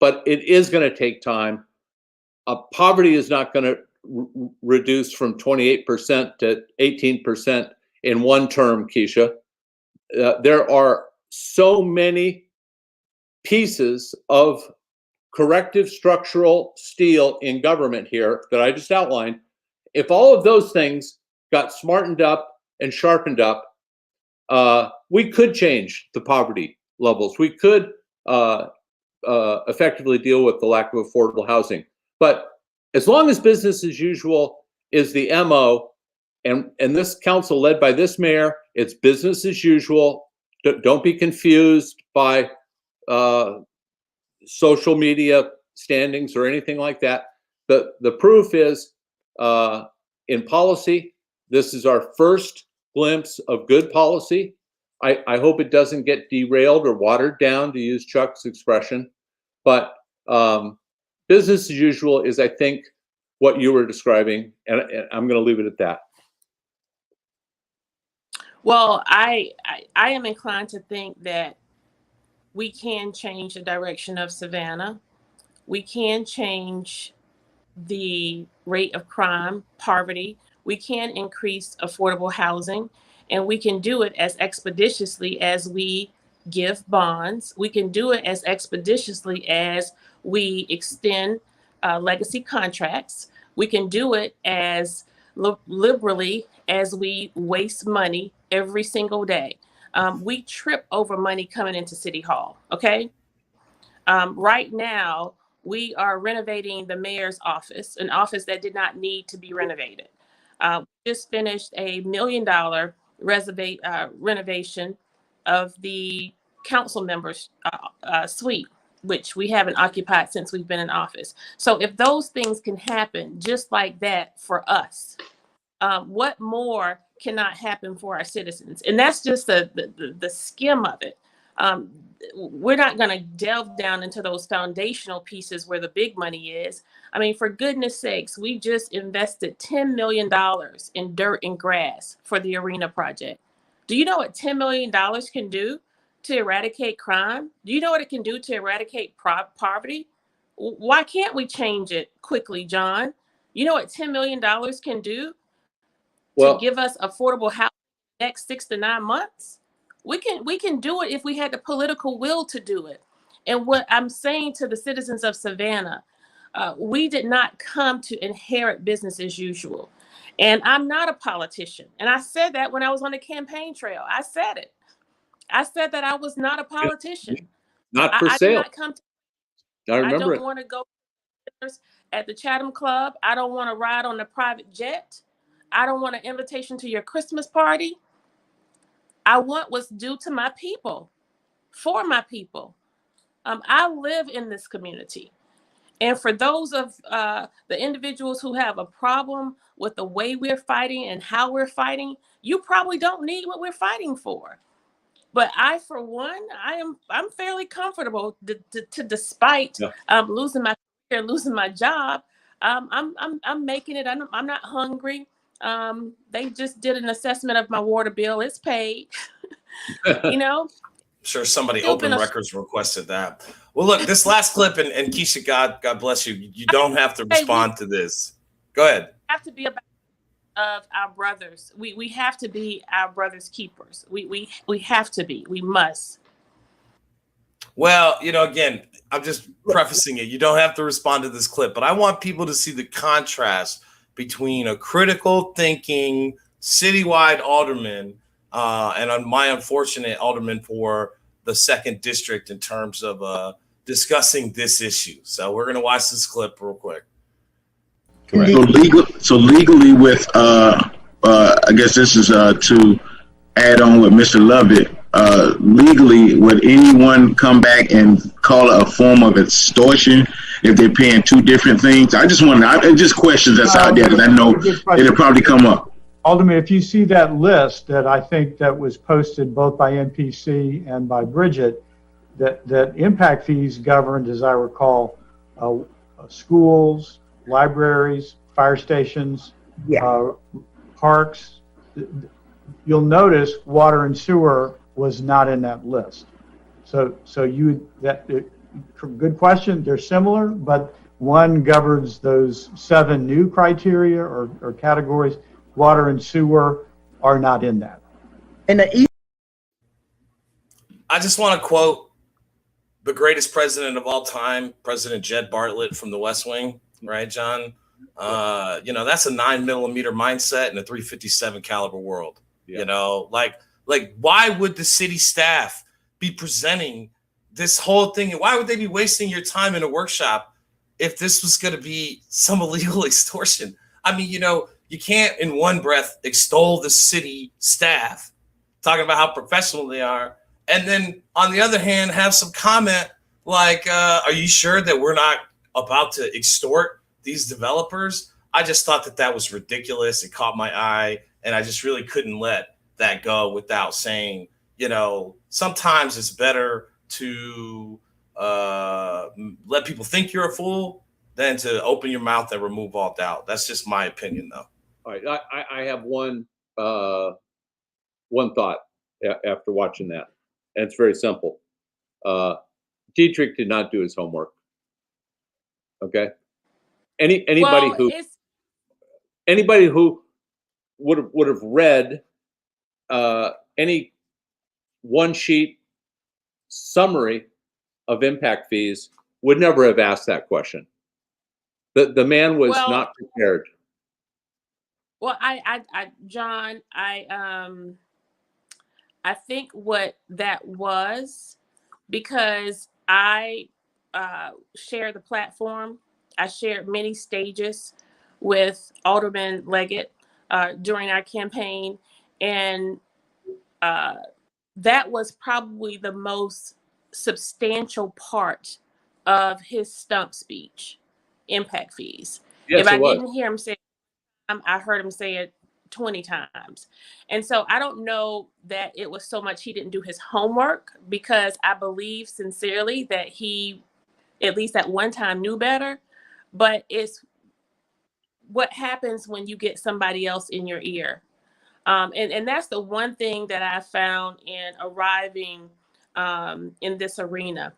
but it is going to take time. Poverty is not going to reduce from 28% to 18% in one term, Kesha. There are so many pieces of corrective structural steel in government here that I just outlined. If all of those things got smartened up and sharpened up, we could change the poverty levels. We could effectively deal with the lack of affordable housing. But as long as business as usual is the MO, and this council led by this mayor, it's business as usual. Don't be confused by social media standings or anything like that. The proof is in policy. This is our first glimpse of good policy. I hope it doesn't get derailed or watered down, to use Chuck's expression. But business as usual is, I think, what you were describing, and I'm going to leave it at that.
Well, I am inclined to think that we can change the direction of Savannah. We can change the rate of crime, poverty. We can increase affordable housing, and we can do it as expeditiously as we give bonds. We can do it as expeditiously as we extend legacy contracts. We can do it as liberally as we waste money every single day. We trip over money coming into City Hall, okay? Right now, we are renovating the mayor's office, an office that did not need to be renovated. We just finished $1 million renovation of the council members' suite, which we haven't occupied since we've been in office. So if those things can happen just like that for us, what more cannot happen for our citizens? And that's just the skim of it. We're not going to delve down into those foundational pieces where the big money is. I mean, for goodness sakes, we just invested $10 million in dirt and grass for the arena project. Do you know what $10 million can do to eradicate crime? Do you know what it can do to eradicate poverty? Why can't we change it quickly, John? You know what $10 million can do to give us affordable housing in the next 6 to 9 months? We can do it if we had the political will to do it. And what I'm saying to the citizens of Savannah, we did not come to inherit business as usual. And I'm not a politician. And I said that when I was on the campaign trail. I said it. I said that I was not a politician.
Not for sale.
I did not come to,
I remember
I don't want to go at the Chatham Club. I don't want to ride on a private jet. I don't want an invitation to your Christmas party. I want what's due to my people, for my people. I live in this community. And for those of the individuals who have a problem with the way we're fighting and how we're fighting, you probably don't need what we're fighting for. But I, for one, I'm fairly comfortable to despite losing my career, losing my job. I'm making it. I'm not hungry. They just did an assessment of my water bill. It's paid. You know.
I'm sure somebody open records requested that. Well, look, this last clip, and Kesha, God bless you. You don't have to respond to this. Go ahead.
We have to be about of our brothers. We have to be our brothers' keepers. We have to be. We must.
Well, you know, again, I'm just prefacing it. You don't have to respond to this clip, but I want people to see the contrast between a critical thinking citywide alderman and my unfortunate alderman for the 2nd district in terms of discussing this issue. So we're going to watch this clip real quick.
Correct. So legally with, I guess this is to add on with Mr. Lovett, legally, would anyone come back and call it a form of extortion if they're paying 2 different things? I just want to, just questions that's out there that I know it'll probably come up.
Alderman, if you see that list that I think that was posted both by NPC and by Bridget, that impact fees governed, as I recall, schools, libraries, fire stations, parks. You'll notice water and sewer was not in that list. So good question. They're similar, but one governs those 7 new criteria or categories. Water and sewer are not in that.
And
I just want to quote the greatest president of all time, President Jed Bartlett from the West Wing, right, John? You know, that's a 9mm mindset in a .357 caliber world. Yeah. You know, like why would the city staff be presenting this whole thing, why would they be wasting your time in a workshop if this was going to be some illegal extortion? I mean, you can't in one breath extol the city staff, talking about how professional they are, and then on the other hand, have some comment like, are you sure that we're not about to extort these developers? I just thought that was ridiculous. It caught my eye, and I just really couldn't let that go without saying, sometimes it's better to let people think you're a fool than to open your mouth and remove all doubt. That's just my opinion, though.
All right, I have one thought after watching that, and it's very simple. Dietrich did not do his homework. Okay, anybody who would have read any one sheet summary of impact fees would never have asked that question. The man was not prepared.
Well, John, I think what that was, because I share the platform. I shared many stages with Alderman Leggett during our campaign, and that was probably the most substantial part of his stump speech, impact fees.
Yes,
if I
it was.
didn't hear him say it, I heard him say it 20 times. And so I don't know that it was so much he didn't do his homework, because I believe sincerely that he, at least at one time, knew better. But it's what happens when you get somebody else in your ear. And that's the one thing that I found in arriving in this arena.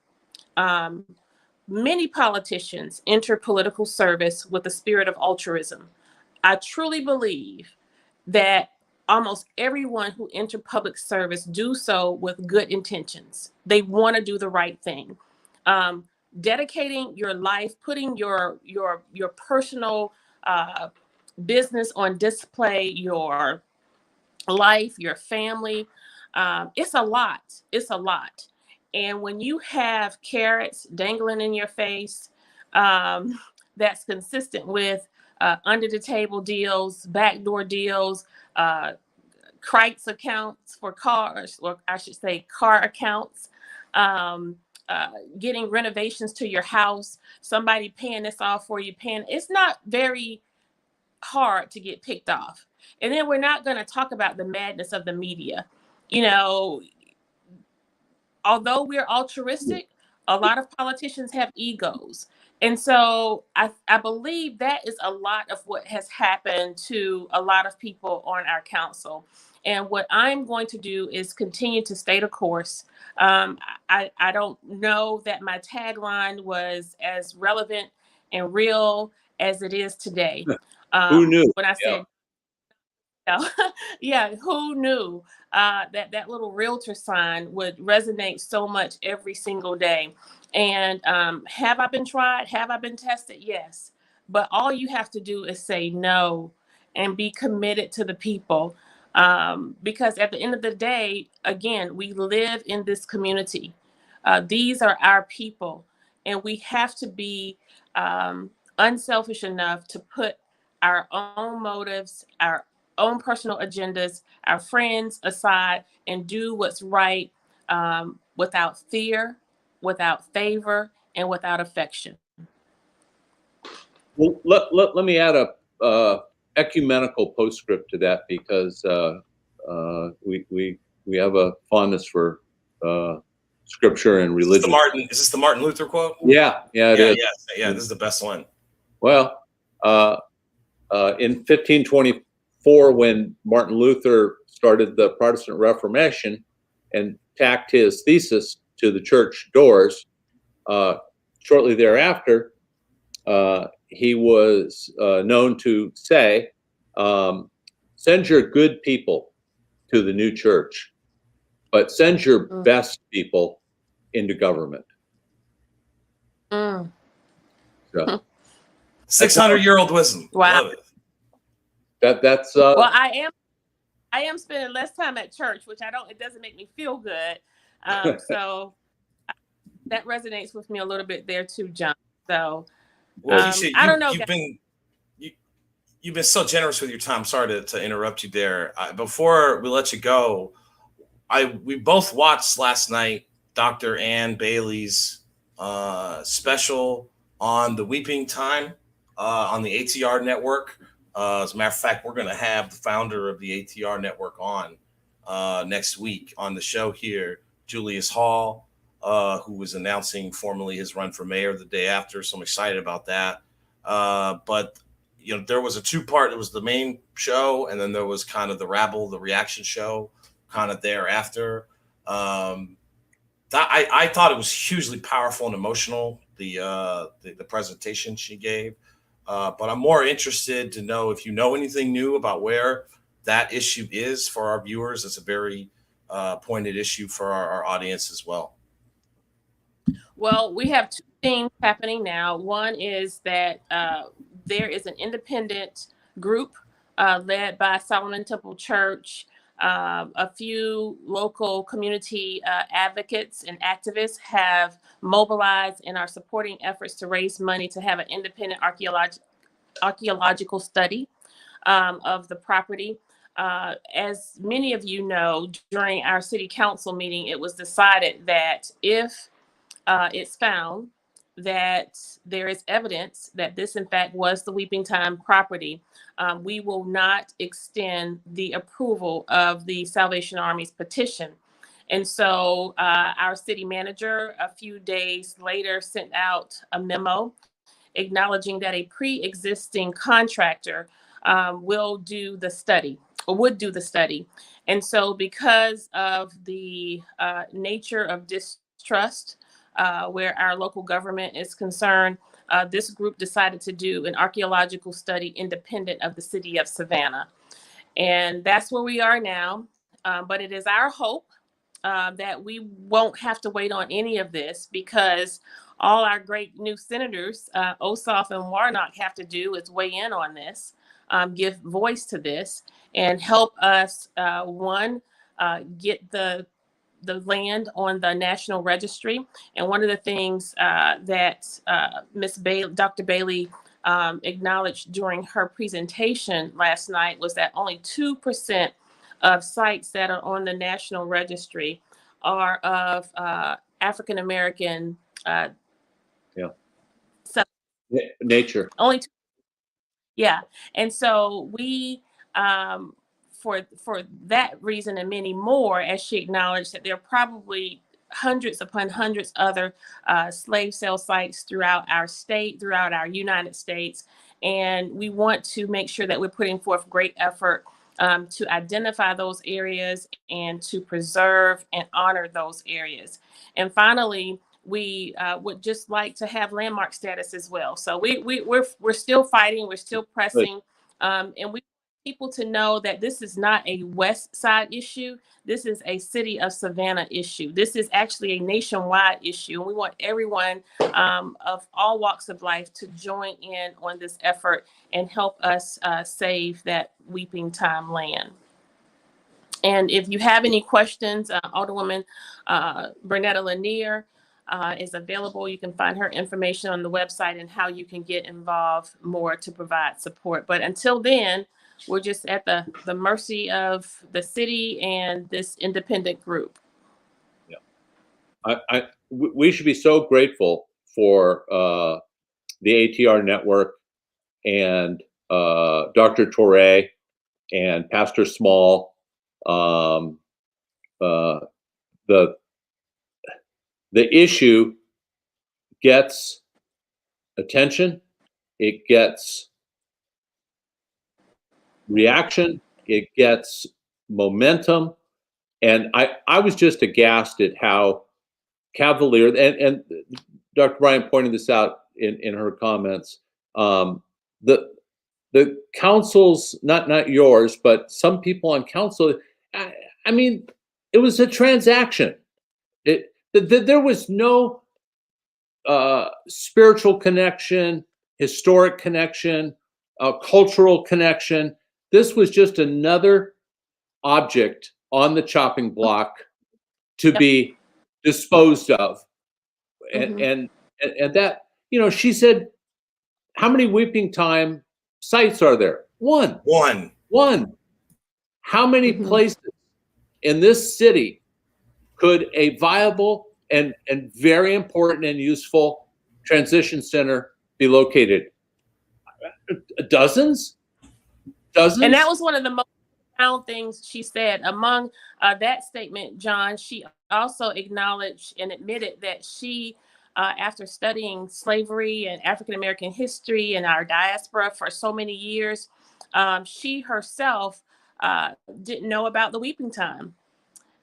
Many politicians enter political service with a spirit of altruism. I truly believe that almost everyone who enters public service do so with good intentions. They want to do the right thing. Dedicating your life, putting your personal business on display, your life, your family, it's a lot. It's a lot. And when you have carrots dangling in your face, that's consistent with under the table deals, backdoor deals, Kreitz accounts for cars, or I should say car accounts, getting renovations to your house, somebody paying this off for you, it's not very hard to get picked off. And then we're not going to talk about the madness of the media. Although we're altruistic, a lot of politicians have egos. And so I believe that is a lot of what has happened to a lot of people on our council. And what I'm going to do is continue to stay the course. I don't know that my tagline was as relevant and real as it is today.
Who knew?
When I said, yeah, who knew that little realtor sign would resonate so much every single day? And have I been tried? Have I been tested? Yes. But all you have to do is say no and be committed to the people. Because at the end of the day, again, we live in this community. These are our people. And we have to be unselfish enough to put our own motives, our own personal agendas, our friends aside, and do what's right without fear, without favor, and without affection.
Well, let me add a ecumenical postscript to that, because we have a fondness for scripture and religion.
Is this the Martin Luther quote?
Yeah, it is.
Yeah, this is the best one.
Well, in 1524, when Martin Luther started the Protestant Reformation and tacked his thesis to the church doors, shortly thereafter, he was known to say, send your good people to the new church, but send your best people into government. So,
600-year-old wisdom.
Wow.
Love it.
That's
well, I am spending less time at church, which it doesn't make me feel good. So that resonates with me a little bit there too, John. So
well, Kesha,
I don't know.
You've been so generous with your time. Sorry to interrupt you there. Before we let you go, we both watched last night Dr. Ann Bailey's special on the Weeping Time on the ATR network. As a matter of fact, we're going to have the founder of the ATR network on next week on the show here, Julius Hall, who was announcing formally his run for mayor the day after. So I'm excited about that. But you know, there was a two-part. It was the main show, and then there was kind of the rabble, the reaction show, kind of thereafter. I thought it was hugely powerful and emotional, the presentation she gave. But I'm more interested to know if you know anything new about where that issue is for our viewers. It's a very pointed issue for our audience as well.
Well, we have two things happening now. One is that there is an independent group led by Solomon Temple Church. A few local community advocates and activists have mobilized and are supporting efforts to raise money to have an independent archaeological study of the property. As many of you know, during our city council meeting, it was decided that if it's found that there is evidence that this, in fact, was the Weeping Time property, we will not extend the approval of the Salvation Army's petition. And so our city manager, a few days later, sent out a memo acknowledging that a pre-existing contractor would do the study. And so because of the nature of distrust where our local government is concerned, this group decided to do an archaeological study independent of the city of Savannah. And that's where we are now. But it is our hope that we won't have to wait on any of this, because all our great new senators, Ossoff and Warnock, have to do is weigh in on this, give voice to this, and help us, get the land on the National Registry. And one of the things that Dr. Bailey acknowledged during her presentation last night was that only 2% of sites that are on the National Registry are of African American
nature.
Only 2. Yeah, and so we, for that reason and many more, as she acknowledged, that there are probably hundreds upon hundreds other slave sale sites throughout our state, throughout our United States, and we want to make sure that we're putting forth great effort to identify those areas and to preserve and honor those areas. And finally, we would just like to have landmark status as well. So we're still fighting, we're still pressing, and we want people to know that this is not a West Side issue. This is a city of Savannah issue. This is actually a nationwide issue, and we want everyone of all walks of life to join in on this effort and help us save that Weeping Time land. And if you have any questions, Alderwoman Bernetta Lanier is available. You can find her information on the website and how you can get involved more to provide support. But until then, we're just at the mercy of the city and this independent group.
Yeah, we should be so grateful for the ATR network and Dr. Torre and Pastor Small. The issue gets attention, it gets reaction, it gets momentum, and I was just aghast at how cavalier, and Dr. Bryant pointed this out in her comments. The councils, not yours, but some people on council, I mean, it was a transaction. There was no spiritual connection, historic connection, cultural connection. This was just another object on the chopping block to be disposed of and that, you know, she said, how many Weeping Time sites are there? One. How many places in this city could a viable and very important and useful transition center be located? Dozens.
And that was one of the most profound things she said. Among that statement, John, she also acknowledged and admitted that she, after studying slavery and African American history and our diaspora for so many years, she herself didn't know about the Weeping Time.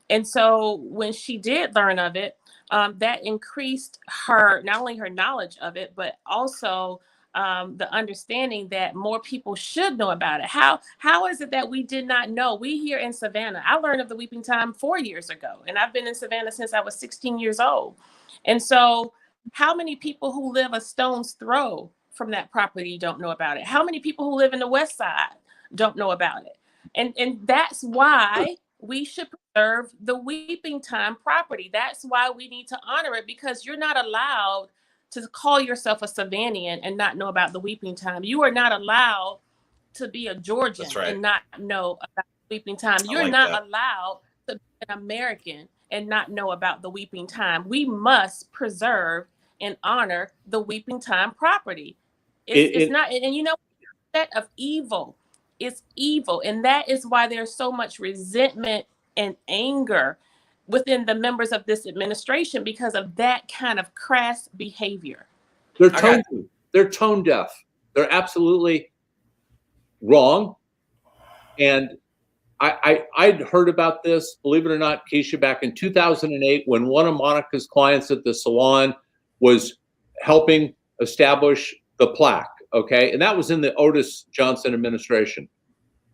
And so when she did learn of it, that increased her, not only her knowledge of it, but also the understanding that more people should know about it. How is it that we did not know? We here in Savannah, I learned of the Weeping Time 4 years ago, and I've been in Savannah since I was 16 years old. And so how many people who live a stone's throw from that property don't know about it? How many people who live in the West Side don't know about it? And that's why we should preserve the Weeping Time property. That's why we need to honor it, because you're not allowed to call yourself a Savannian and not know about the Weeping Time. You are not allowed to be a Georgian and not know about the Weeping Time. You're not allowed to be an American and not know about the Weeping Time. We must preserve and honor the Weeping Time property. It's not, and you know, set of evil. It's evil. And that is why there's so much resentment and anger within the members of this administration, because of that kind of crass behavior.
They're tone deaf. They're absolutely wrong. And I'd heard about this, believe it or not, Kesha, back in 2008, when one of Monica's clients at the salon was helping establish the plaque. Okay. And that was in the Otis Johnson administration.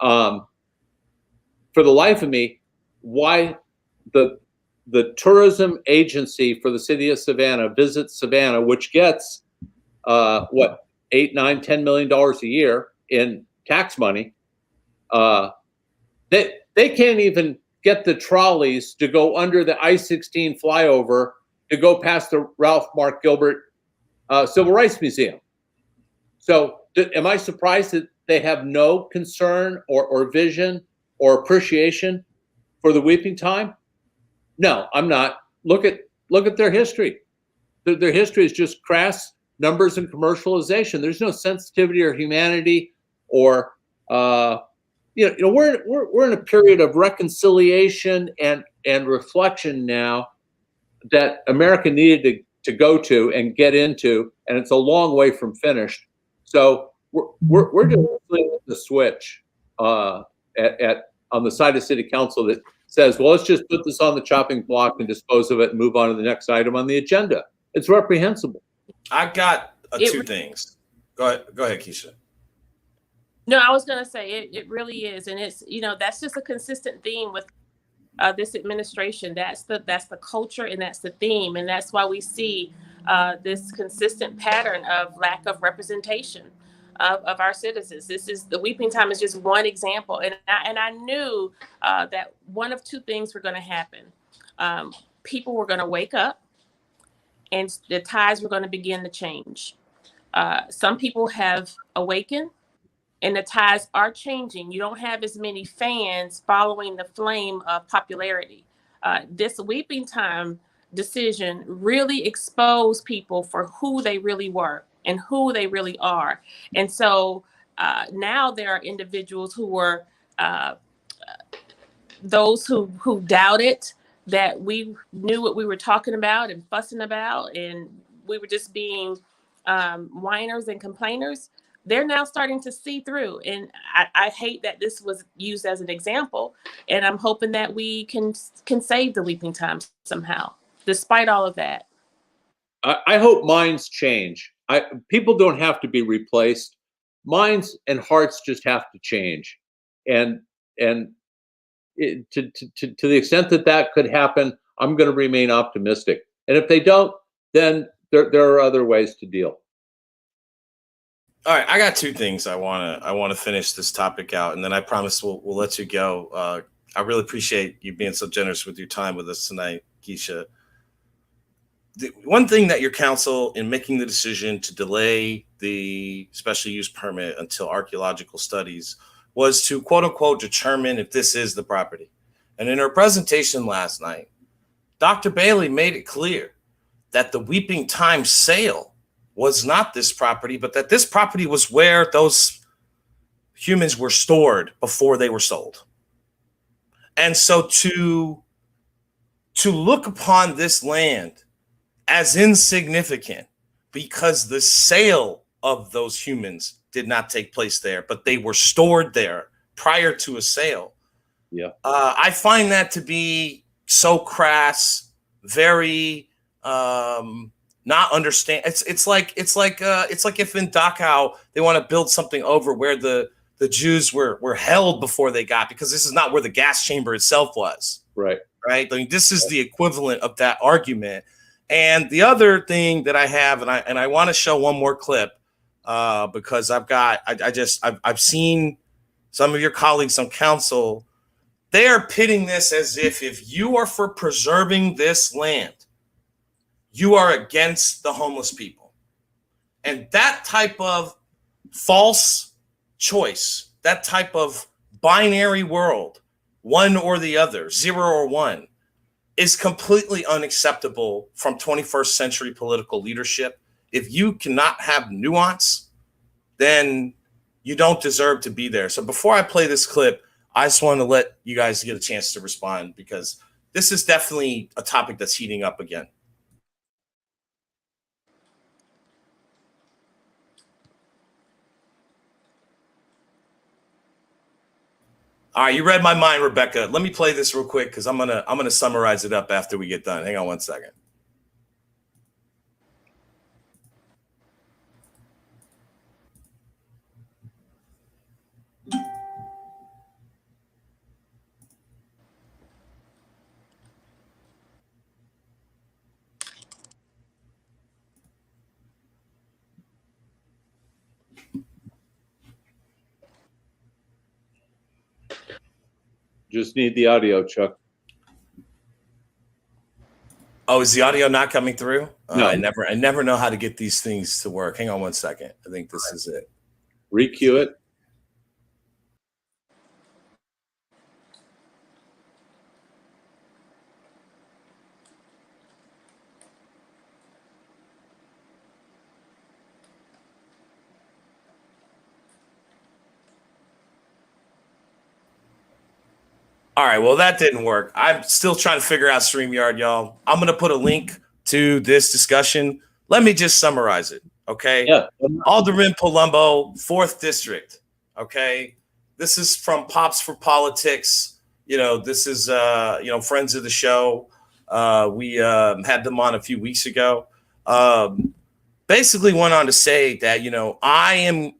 For the life of me, why the tourism agency for the city of Savannah, Visit Savannah, which gets $8, $9, $10 million a year in tax money, they can't even get the trolleys to go under the I-16 flyover to go past the Ralph Mark Gilbert Civil Rights Museum. So am I surprised that they have no concern or vision or appreciation for the Weeping Time? No, I'm not. Look at their history. Their history is just crass numbers and commercialization. There's no sensitivity or humanity, or you know, we're in a period of reconciliation and reflection now that America needed to go to and get into, and it's a long way from finished. So we're just the switch on the side of City Council that says, well, let's just put this on the chopping block and dispose of it and move on to the next item on the agenda. It's reprehensible.
I got two things. Go ahead, Kesha.
No, I was going to say it really is. And it's, you know, that's just a consistent theme with this administration. That's the culture, and that's the theme. And that's why we see this consistent pattern of lack of representation of our citizens. The Weeping Time is just one example. And I knew that one of two things were going to happen. People were going to wake up, and the tides were going to begin to change. Some people have awakened, and the tides are changing. You don't have as many fans following the flame of popularity. This Weeping Time decision really exposed people for who they really were and who they really are. And so now there are individuals who were those who doubted that we knew what we were talking about and fussing about, and we were just being whiners and complainers. They're now starting to see through. And I hate that this was used as an example. And I'm hoping that we can save the Weeping Time somehow, despite all of that.
I hope minds change. People don't have to be replaced. Minds and hearts just have to change. And to the extent that could happen, I'm going to remain optimistic. And if they don't, then there are other ways to deal.
All right, I got two things I want to finish this topic out, and then I promise we'll let you go. I really appreciate you being so generous with your time with us tonight, Kesha. the one thing that your council, in making the decision to delay the special use permit until archaeological studies, was to quote unquote determine if this is the property. And in her presentation last night, Dr. Bailey made it clear that the Weeping Time sale was not this property, but that this property was where those humans were stored before they were sold. And so to look upon this land as insignificant because the sale of those humans did not take place there, but they were stored there prior to a sale.
Yeah,
I find that to be so crass, very not understand. It's like if in Dachau they want to build something over where the Jews were held before they got, because this is not where the gas chamber itself was.
right.
Right. I mean, this is the equivalent of that argument. And the other thing that I have, and I want to show one more clip because I've seen some of your colleagues on council. They are pitting this as if you are for preserving this land, you are against the homeless people. And that type of false choice, that type of binary world, one or the other, 0 or 1, is completely unacceptable from 21st century political leadership. If you cannot have nuance, then you don't deserve to be there. So before I play this clip, I just want to let you guys get a chance to respond, because this is definitely a topic that's heating up again. All right, you read my mind, Rebecca. Let me play this real quick because I'm gonna summarize it up after we get done. Hang on one second.
Just need the audio, Chuck.
Oh, is the audio not coming through?
No.
I never know how to get these things to work. Hang on one second. I think this is it.
Recue it.
All right, well, that didn't work. I'm still trying to figure out StreamYard, y'all. I'm going to put a link to this discussion. Let me just summarize it, okay?
Yeah.
Alderman Palumbo, 4th District, okay? This is from Pops for Politics. You know, this is, friends of the show. We had them on a few weeks ago. Basically went on to say that, I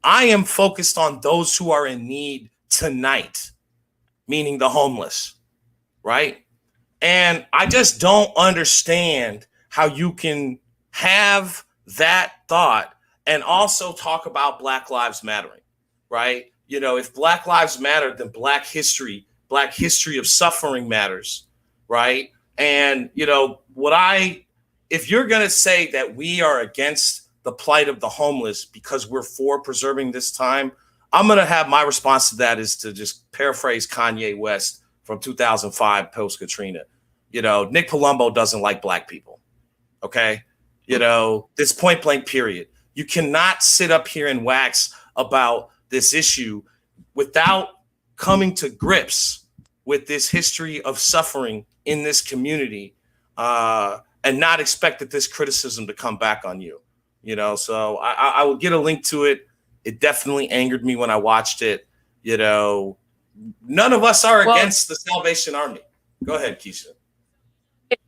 am focused on those who are in need tonight, meaning the homeless, right? And I just don't understand how you can have that thought and also talk about Black Lives Mattering, right? If Black Lives Matter, then Black history of suffering matters, right? And, if you're going to say that we are against the plight of the homeless because we're for preserving this time, I'm going to have my response to that is to just paraphrase Kanye West from 2005 post-Katrina. Nick Palumbo doesn't like Black people. Okay. This point blank period. You cannot sit up here and wax about this issue without coming to grips with this history of suffering in this community, and not expect that this criticism to come back on you. So I will get a link to it. It definitely angered me when I watched it. None of us are against the Salvation Army. Go ahead, Kesha.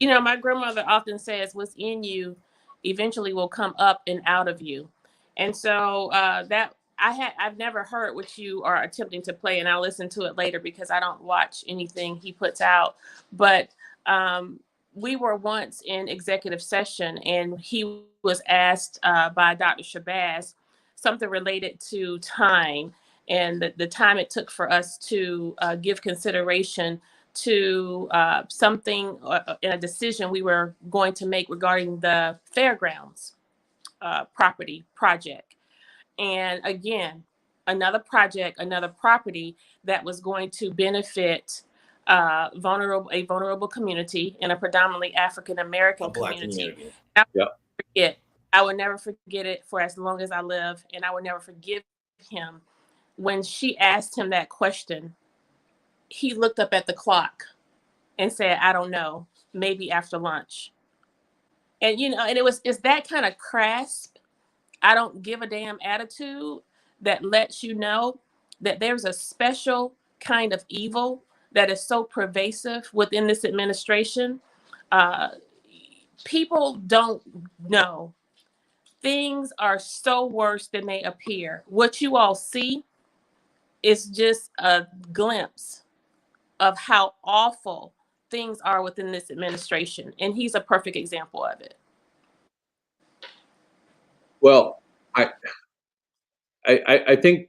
My grandmother often says, what's in you eventually will come up and out of you. And so that I've never heard what you are attempting to play, and I'll listen to it later because I don't watch anything he puts out. But we were once in executive session, and he was asked by Dr. Shabazz something related to time and the time it took for us to give consideration to something in a decision we were going to make regarding the fairgrounds project. And again, another project, another property that was going to benefit a vulnerable community in a predominantly African American community. I will never forget it for as long as I live, and I will never forgive him. When she asked him that question, he looked up at the clock and said, "I don't know, maybe after lunch." And and it's that kind of crisp, I don't give a damn attitude that lets you know that there's a special kind of evil that is so pervasive within this administration. People don't know. Things are so worse than they appear. What you all see is just a glimpse of how awful things are within this administration. And he's a perfect example of it.
Well, I think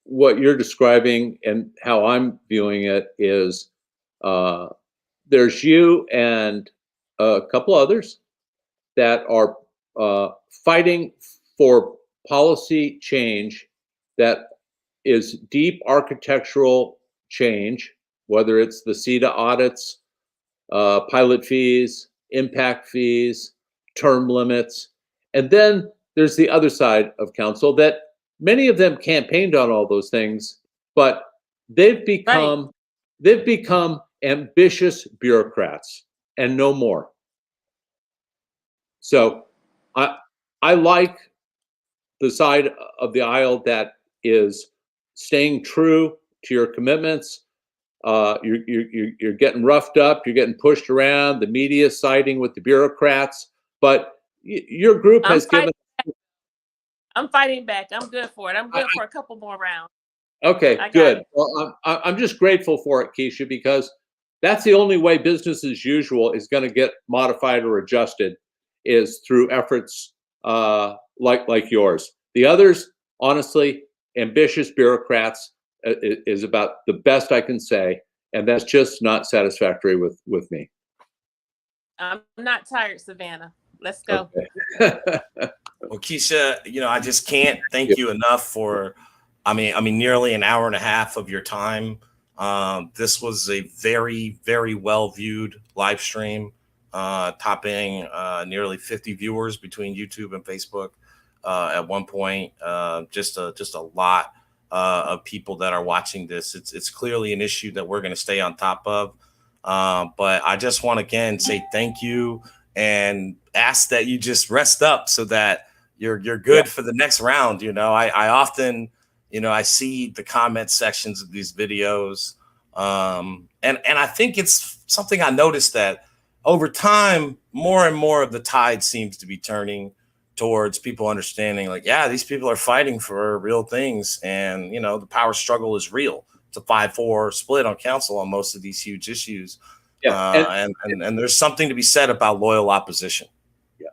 what you're describing and how I'm viewing it is there's you and a couple others that are fighting for policy change that is deep architectural change, whether it's the CETA audits, pilot fees, impact fees, term limits. And then there's the other side of council that many of them campaigned on all those things, but they've become ambitious bureaucrats and no more. So I like the side of the aisle that is staying true to your commitments. You're getting roughed up, you're getting pushed around, the media siding with the bureaucrats, but your group has given.
I'm fighting back. I'm good for it. I'm good for a couple more rounds.
Okay, good. Well, I'm just grateful for it, Kesha, because that's the only way business as usual is going to get modified or adjusted, is through efforts like yours. The others, honestly, ambitious bureaucrats is about the best I can say, and that's just not satisfactory with me.
I'm not tired, Savannah. Let's go.
Okay.
Well, Kesha, I just can't thank you enough for, I mean, nearly an hour and a half of your time. This was a very, very well viewed live stream, topping nearly 50 viewers between YouTube and Facebook at one point. Just a lot of people that are watching this. It's clearly an issue that we're going to stay on top of. But I just want to again say thank you and ask that you just rest up so that you're good for the next round. I often, I see the comment sections of these videos. And I think it's something I noticed that over time, more and more of the tide seems to be turning towards people understanding, like, yeah, these people are fighting for real things. And, the power struggle is real. It's a 5-4 split on council on most of these huge issues. Yeah. And there's something to be said about loyal opposition.
Yeah.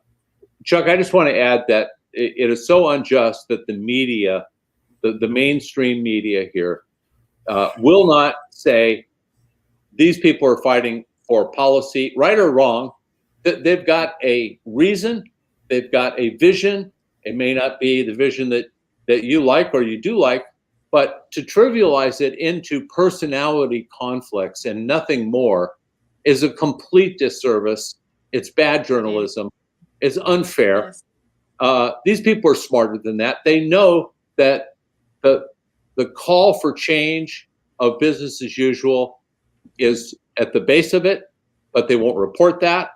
Chuck, I just want to add that it is so unjust that the media, the mainstream media here, will not say these people are fighting for policy, right or wrong. They've got a reason, they've got a vision. It may not be the vision that you like or you do like, but to trivialize it into personality conflicts and nothing more is a complete disservice. It's bad journalism. It's unfair. These people are smarter than that. They know that the call for change of business as usual is at the base of it, but they won't report that.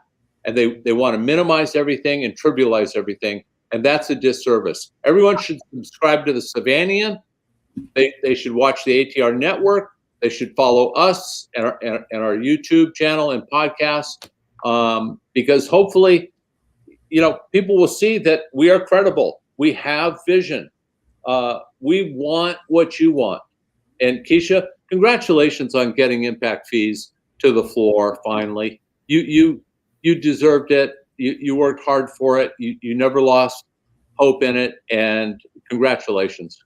And they want to minimize everything and trivialize everything. And that's a disservice. Everyone should subscribe to the Savannian. They should watch the ATR network. They should follow us and our YouTube channel and podcast, because hopefully, people will see that we are credible. We have vision. We want what you want. And Kesha, congratulations on getting impact fees to the floor finally. You deserved it. You worked hard for it. You never lost hope in it. And congratulations.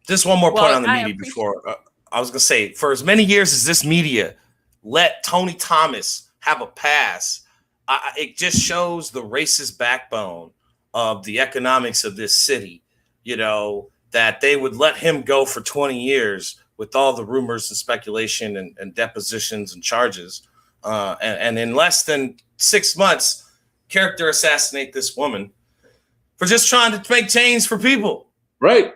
Just one more point on the media before. I was going to say, for as many years as this media let Tony Thomas have a pass, it just shows the racist backbone of the economics of this city, that they would let him go for 20 years with all the rumors and speculation and depositions and charges. And in less than 6 months, character assassinate this woman for just trying to make change for people.
Right.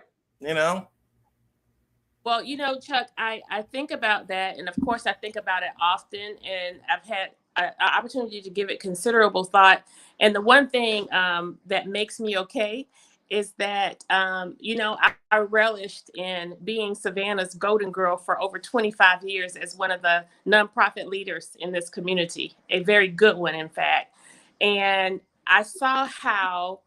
Well, Chuck, I think about that. And of course, I think about it often. And I've had an opportunity to give it considerable thought. And the one thing that makes me okay is that, I relished in being Savannah's golden girl for over 25 years as one of the nonprofit leaders in this community, a very good one, in fact. And I saw how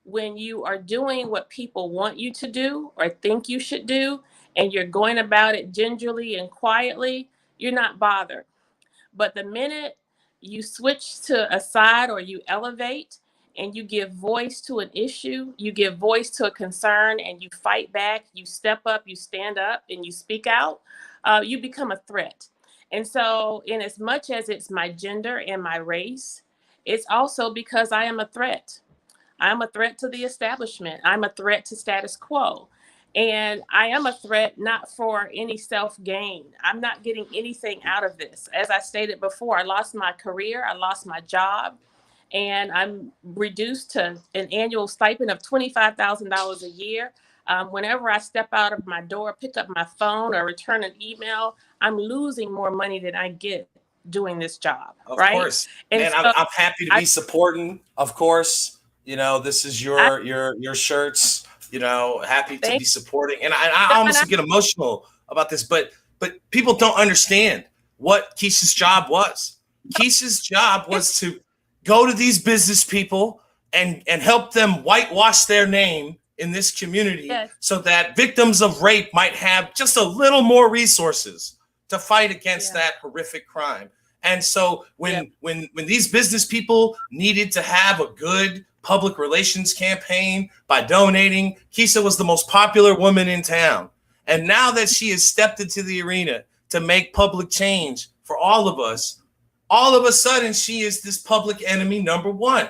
when you are doing what people want you to do or think you should do, and you're going about it gingerly and quietly, you're not bothered. But the minute you switch to a side or you elevate and you give voice to an issue, you give voice to a concern, and you fight back, you step up, you stand up, and you speak out, you become a threat. And so in as much as it's my gender and my race, it's also because I am a threat. I'm a threat to the establishment. I'm a threat to status quo. And I am a threat not for any self-gain. I'm not getting anything out of this. As I stated before, I lost my career, I lost my job, and I'm reduced to an annual stipend of $25,000 a year. Whenever I step out of my door, pick up my phone, or return an email, I'm losing more money than I get doing this job.
Of
right?
course.
And
and
so
I'm happy to be supporting, of course. This is your shirts. Happy to be supporting. And I almost get emotional about this, but people don't understand what Kesha's job was. Kesha's job was to go to these business people and help them whitewash their name in this community, so that victims of rape might have just a little more resources to fight against that horrific crime. And so when these business people needed to have a good public relations campaign by donating, Kesha was the most popular woman in town. And now that she has stepped into the arena to make public change for all of us, all of a sudden she is this public enemy number one.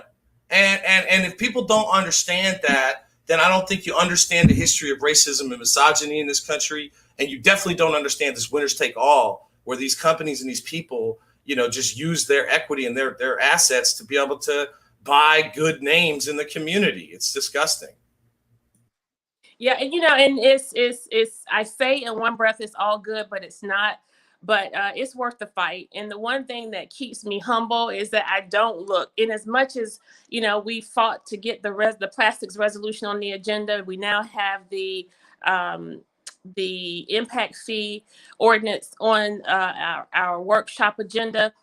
And if people don't understand that, then I don't think you understand the history of racism and misogyny in this country. And you definitely don't understand this winners take all, where these companies and these people, just use their equity and their assets to be able to buy good names in the community. It's disgusting.
Yeah, and and it's I say in one breath it's all good, but it's not. But it's worth the fight. And the one thing that keeps me humble is that I don't look. In as much as we fought to get the plastics resolution on the agenda, we now have the impact fee ordinance on our workshop agenda.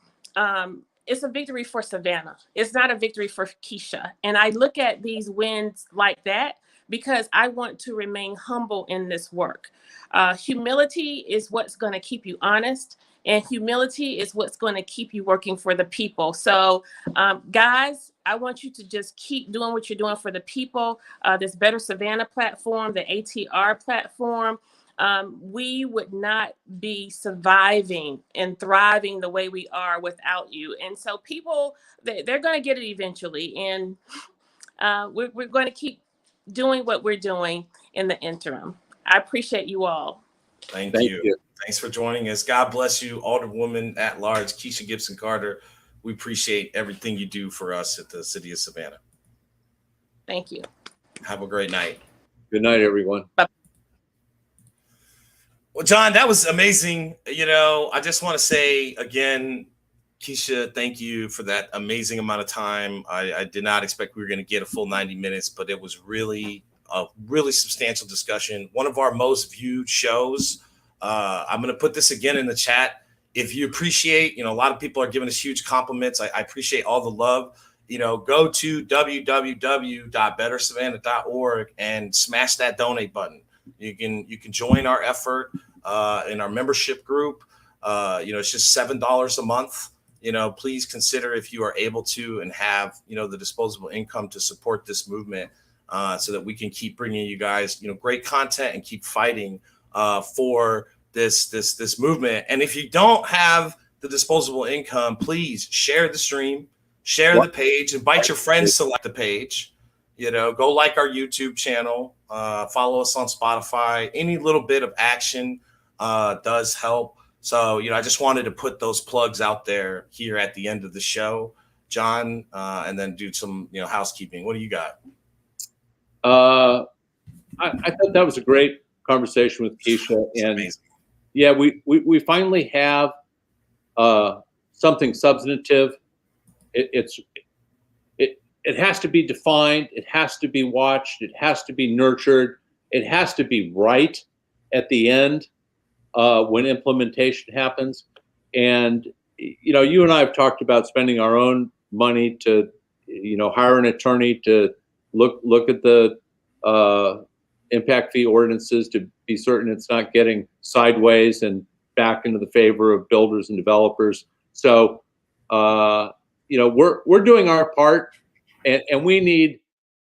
It's a victory for Savannah. It's not a victory for Kesha. And I look at these wins like that because I want to remain humble in this work. Humility is what's going to keep you honest, and humility is what's going to keep you working for the people. So, guys, I want you to just keep doing what you're doing for the people. This Better Savannah platform, the ATR platform, we would not be surviving and thriving the way we are without you. And so people, they're going to get it eventually. And we're going to keep doing what we're doing in the interim. I appreciate you all.
Thank you. Thanks for joining us. God bless you, Alderwoman At-Large Kesha Gibson-Carter. We appreciate everything you do for us at the City of Savannah.
Thank you.
Have a great night.
Good night, everyone.
Bye.
Well, John, that was amazing. I just want to say again, Kesha, thank you for that amazing amount of time. I did not expect we were going to get a full 90 minutes, but it was really a really substantial discussion. One of our most viewed shows. I'm going to put this again in the chat. If you appreciate, a lot of people are giving us huge compliments. I appreciate all the love. Go to www.bettersavannah.org and smash that donate button. You can join our effort in our membership group. It's just $7 a month. Please consider if you are able to and have, the disposable income to support this movement so that we can keep bringing you guys, great content and keep fighting for this movement. And if you don't have the disposable income, please share the stream, share the page, invite your friends to like the page. Go like our YouTube channel, follow us on Spotify. Any little bit of action does help. So, I just wanted to put those plugs out there here at the end of the show, John, and then do some, housekeeping. What do you got?
I thought that was a great conversation with Kesha, and
amazing.
Yeah, we finally have something substantive. It has to be defined. It has to be watched. It has to be nurtured. It has to be right at the end when implementation happens. And you and I have talked about spending our own money to hire an attorney to look at the impact fee ordinances to be certain it's not getting sideways and back into the favor of builders and developers. So we're doing our part, and we need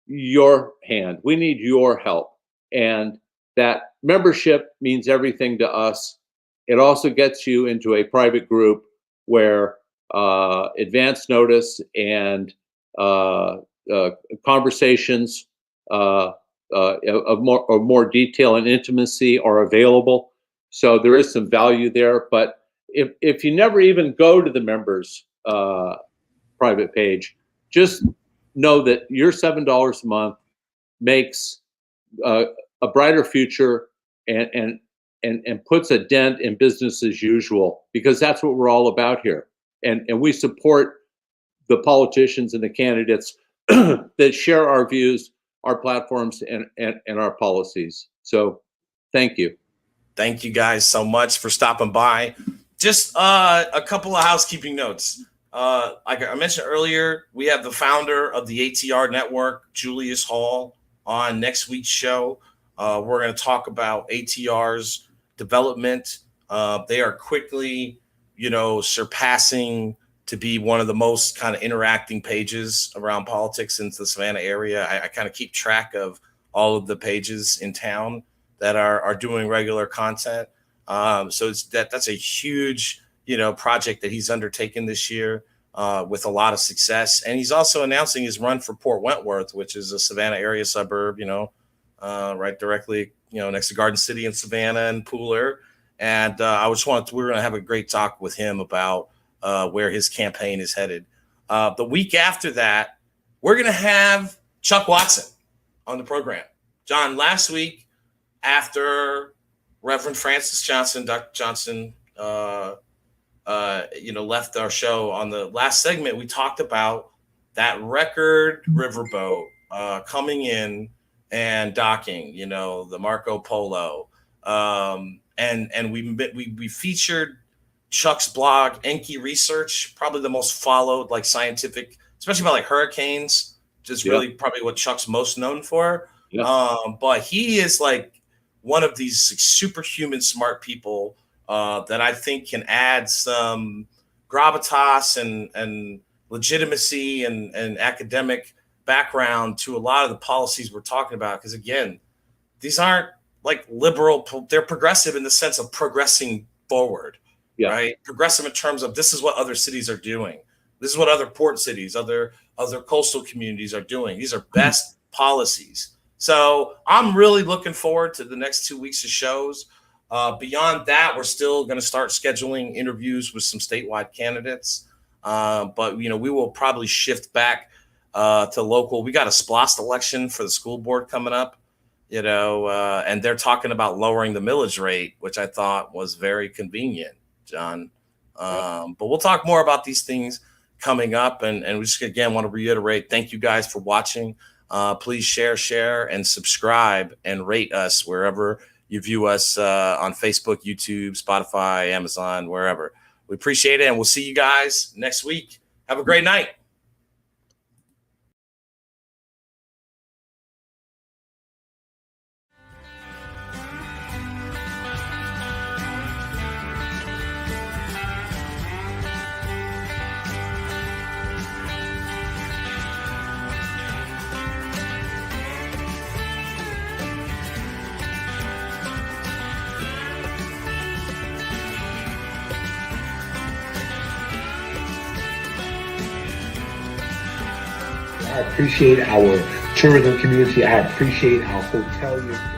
your hand. We need your help, and that membership means everything to us. It also gets you into a private group where advance notice and conversations of more detail and intimacy are available. So there is some value there. But if you never even go to the members' private page, just know that your $7 a month makes a brighter future and puts a dent in business as usual, because that's what we're all about here. And we support the politicians and the candidates that share our views, our platforms, and our policies. So thank you.
Thank you guys so much for stopping by. Just a couple of housekeeping notes. Like I mentioned earlier, we have the founder of the ATR network, Julius Hall, on next week's show. We're going to talk about ATR's development. They are quickly, surpassing to be one of the most kind of interacting pages around politics in the Savannah area. I kind of keep track of all of the pages in town that are doing regular content. So that's a huge, project that he's undertaken this year with a lot of success. And he's also announcing his run for Port Wentworth, which is a Savannah area suburb, right directly, next to Garden City and Savannah and Pooler. And we're going to have a great talk with him about where his campaign is headed. The week after that, we're going to have Chuck Watson on the program. John, last week, after Reverend Francis Johnson, Dr. Johnson, left our show, on the last segment, we talked about that record riverboat coming in and docking, the Marco Polo. And we featured Chuck's blog, Enki Research, probably the most followed, scientific, especially about hurricanes, just really probably what Chuck's most known for. Yeah. But he is one of these superhuman smart people that I think can add some gravitas and legitimacy and academic background to a lot of the policies we're talking about. Because again, these aren't liberal, they're progressive in the sense of progressing forward, right? Progressive in terms of this is what other cities are doing. This is what other port cities, other coastal communities are doing. These are best policies. So I'm really looking forward to the next 2 weeks of shows. Beyond that, we're still going to start scheduling interviews with some statewide candidates. But, we will probably shift back to local. We got a SPLOST election for the school board coming up, and they're talking about lowering the millage rate, which I thought was very convenient, John. But we'll talk more about these things coming up. And we just, again, want to reiterate, thank you guys for watching. Please share, and subscribe and rate us wherever you view us on Facebook, YouTube, Spotify, Amazon, wherever. We appreciate it, and we'll see you guys next week. Have a great night.
I appreciate our tourism community. I appreciate our hoteliers.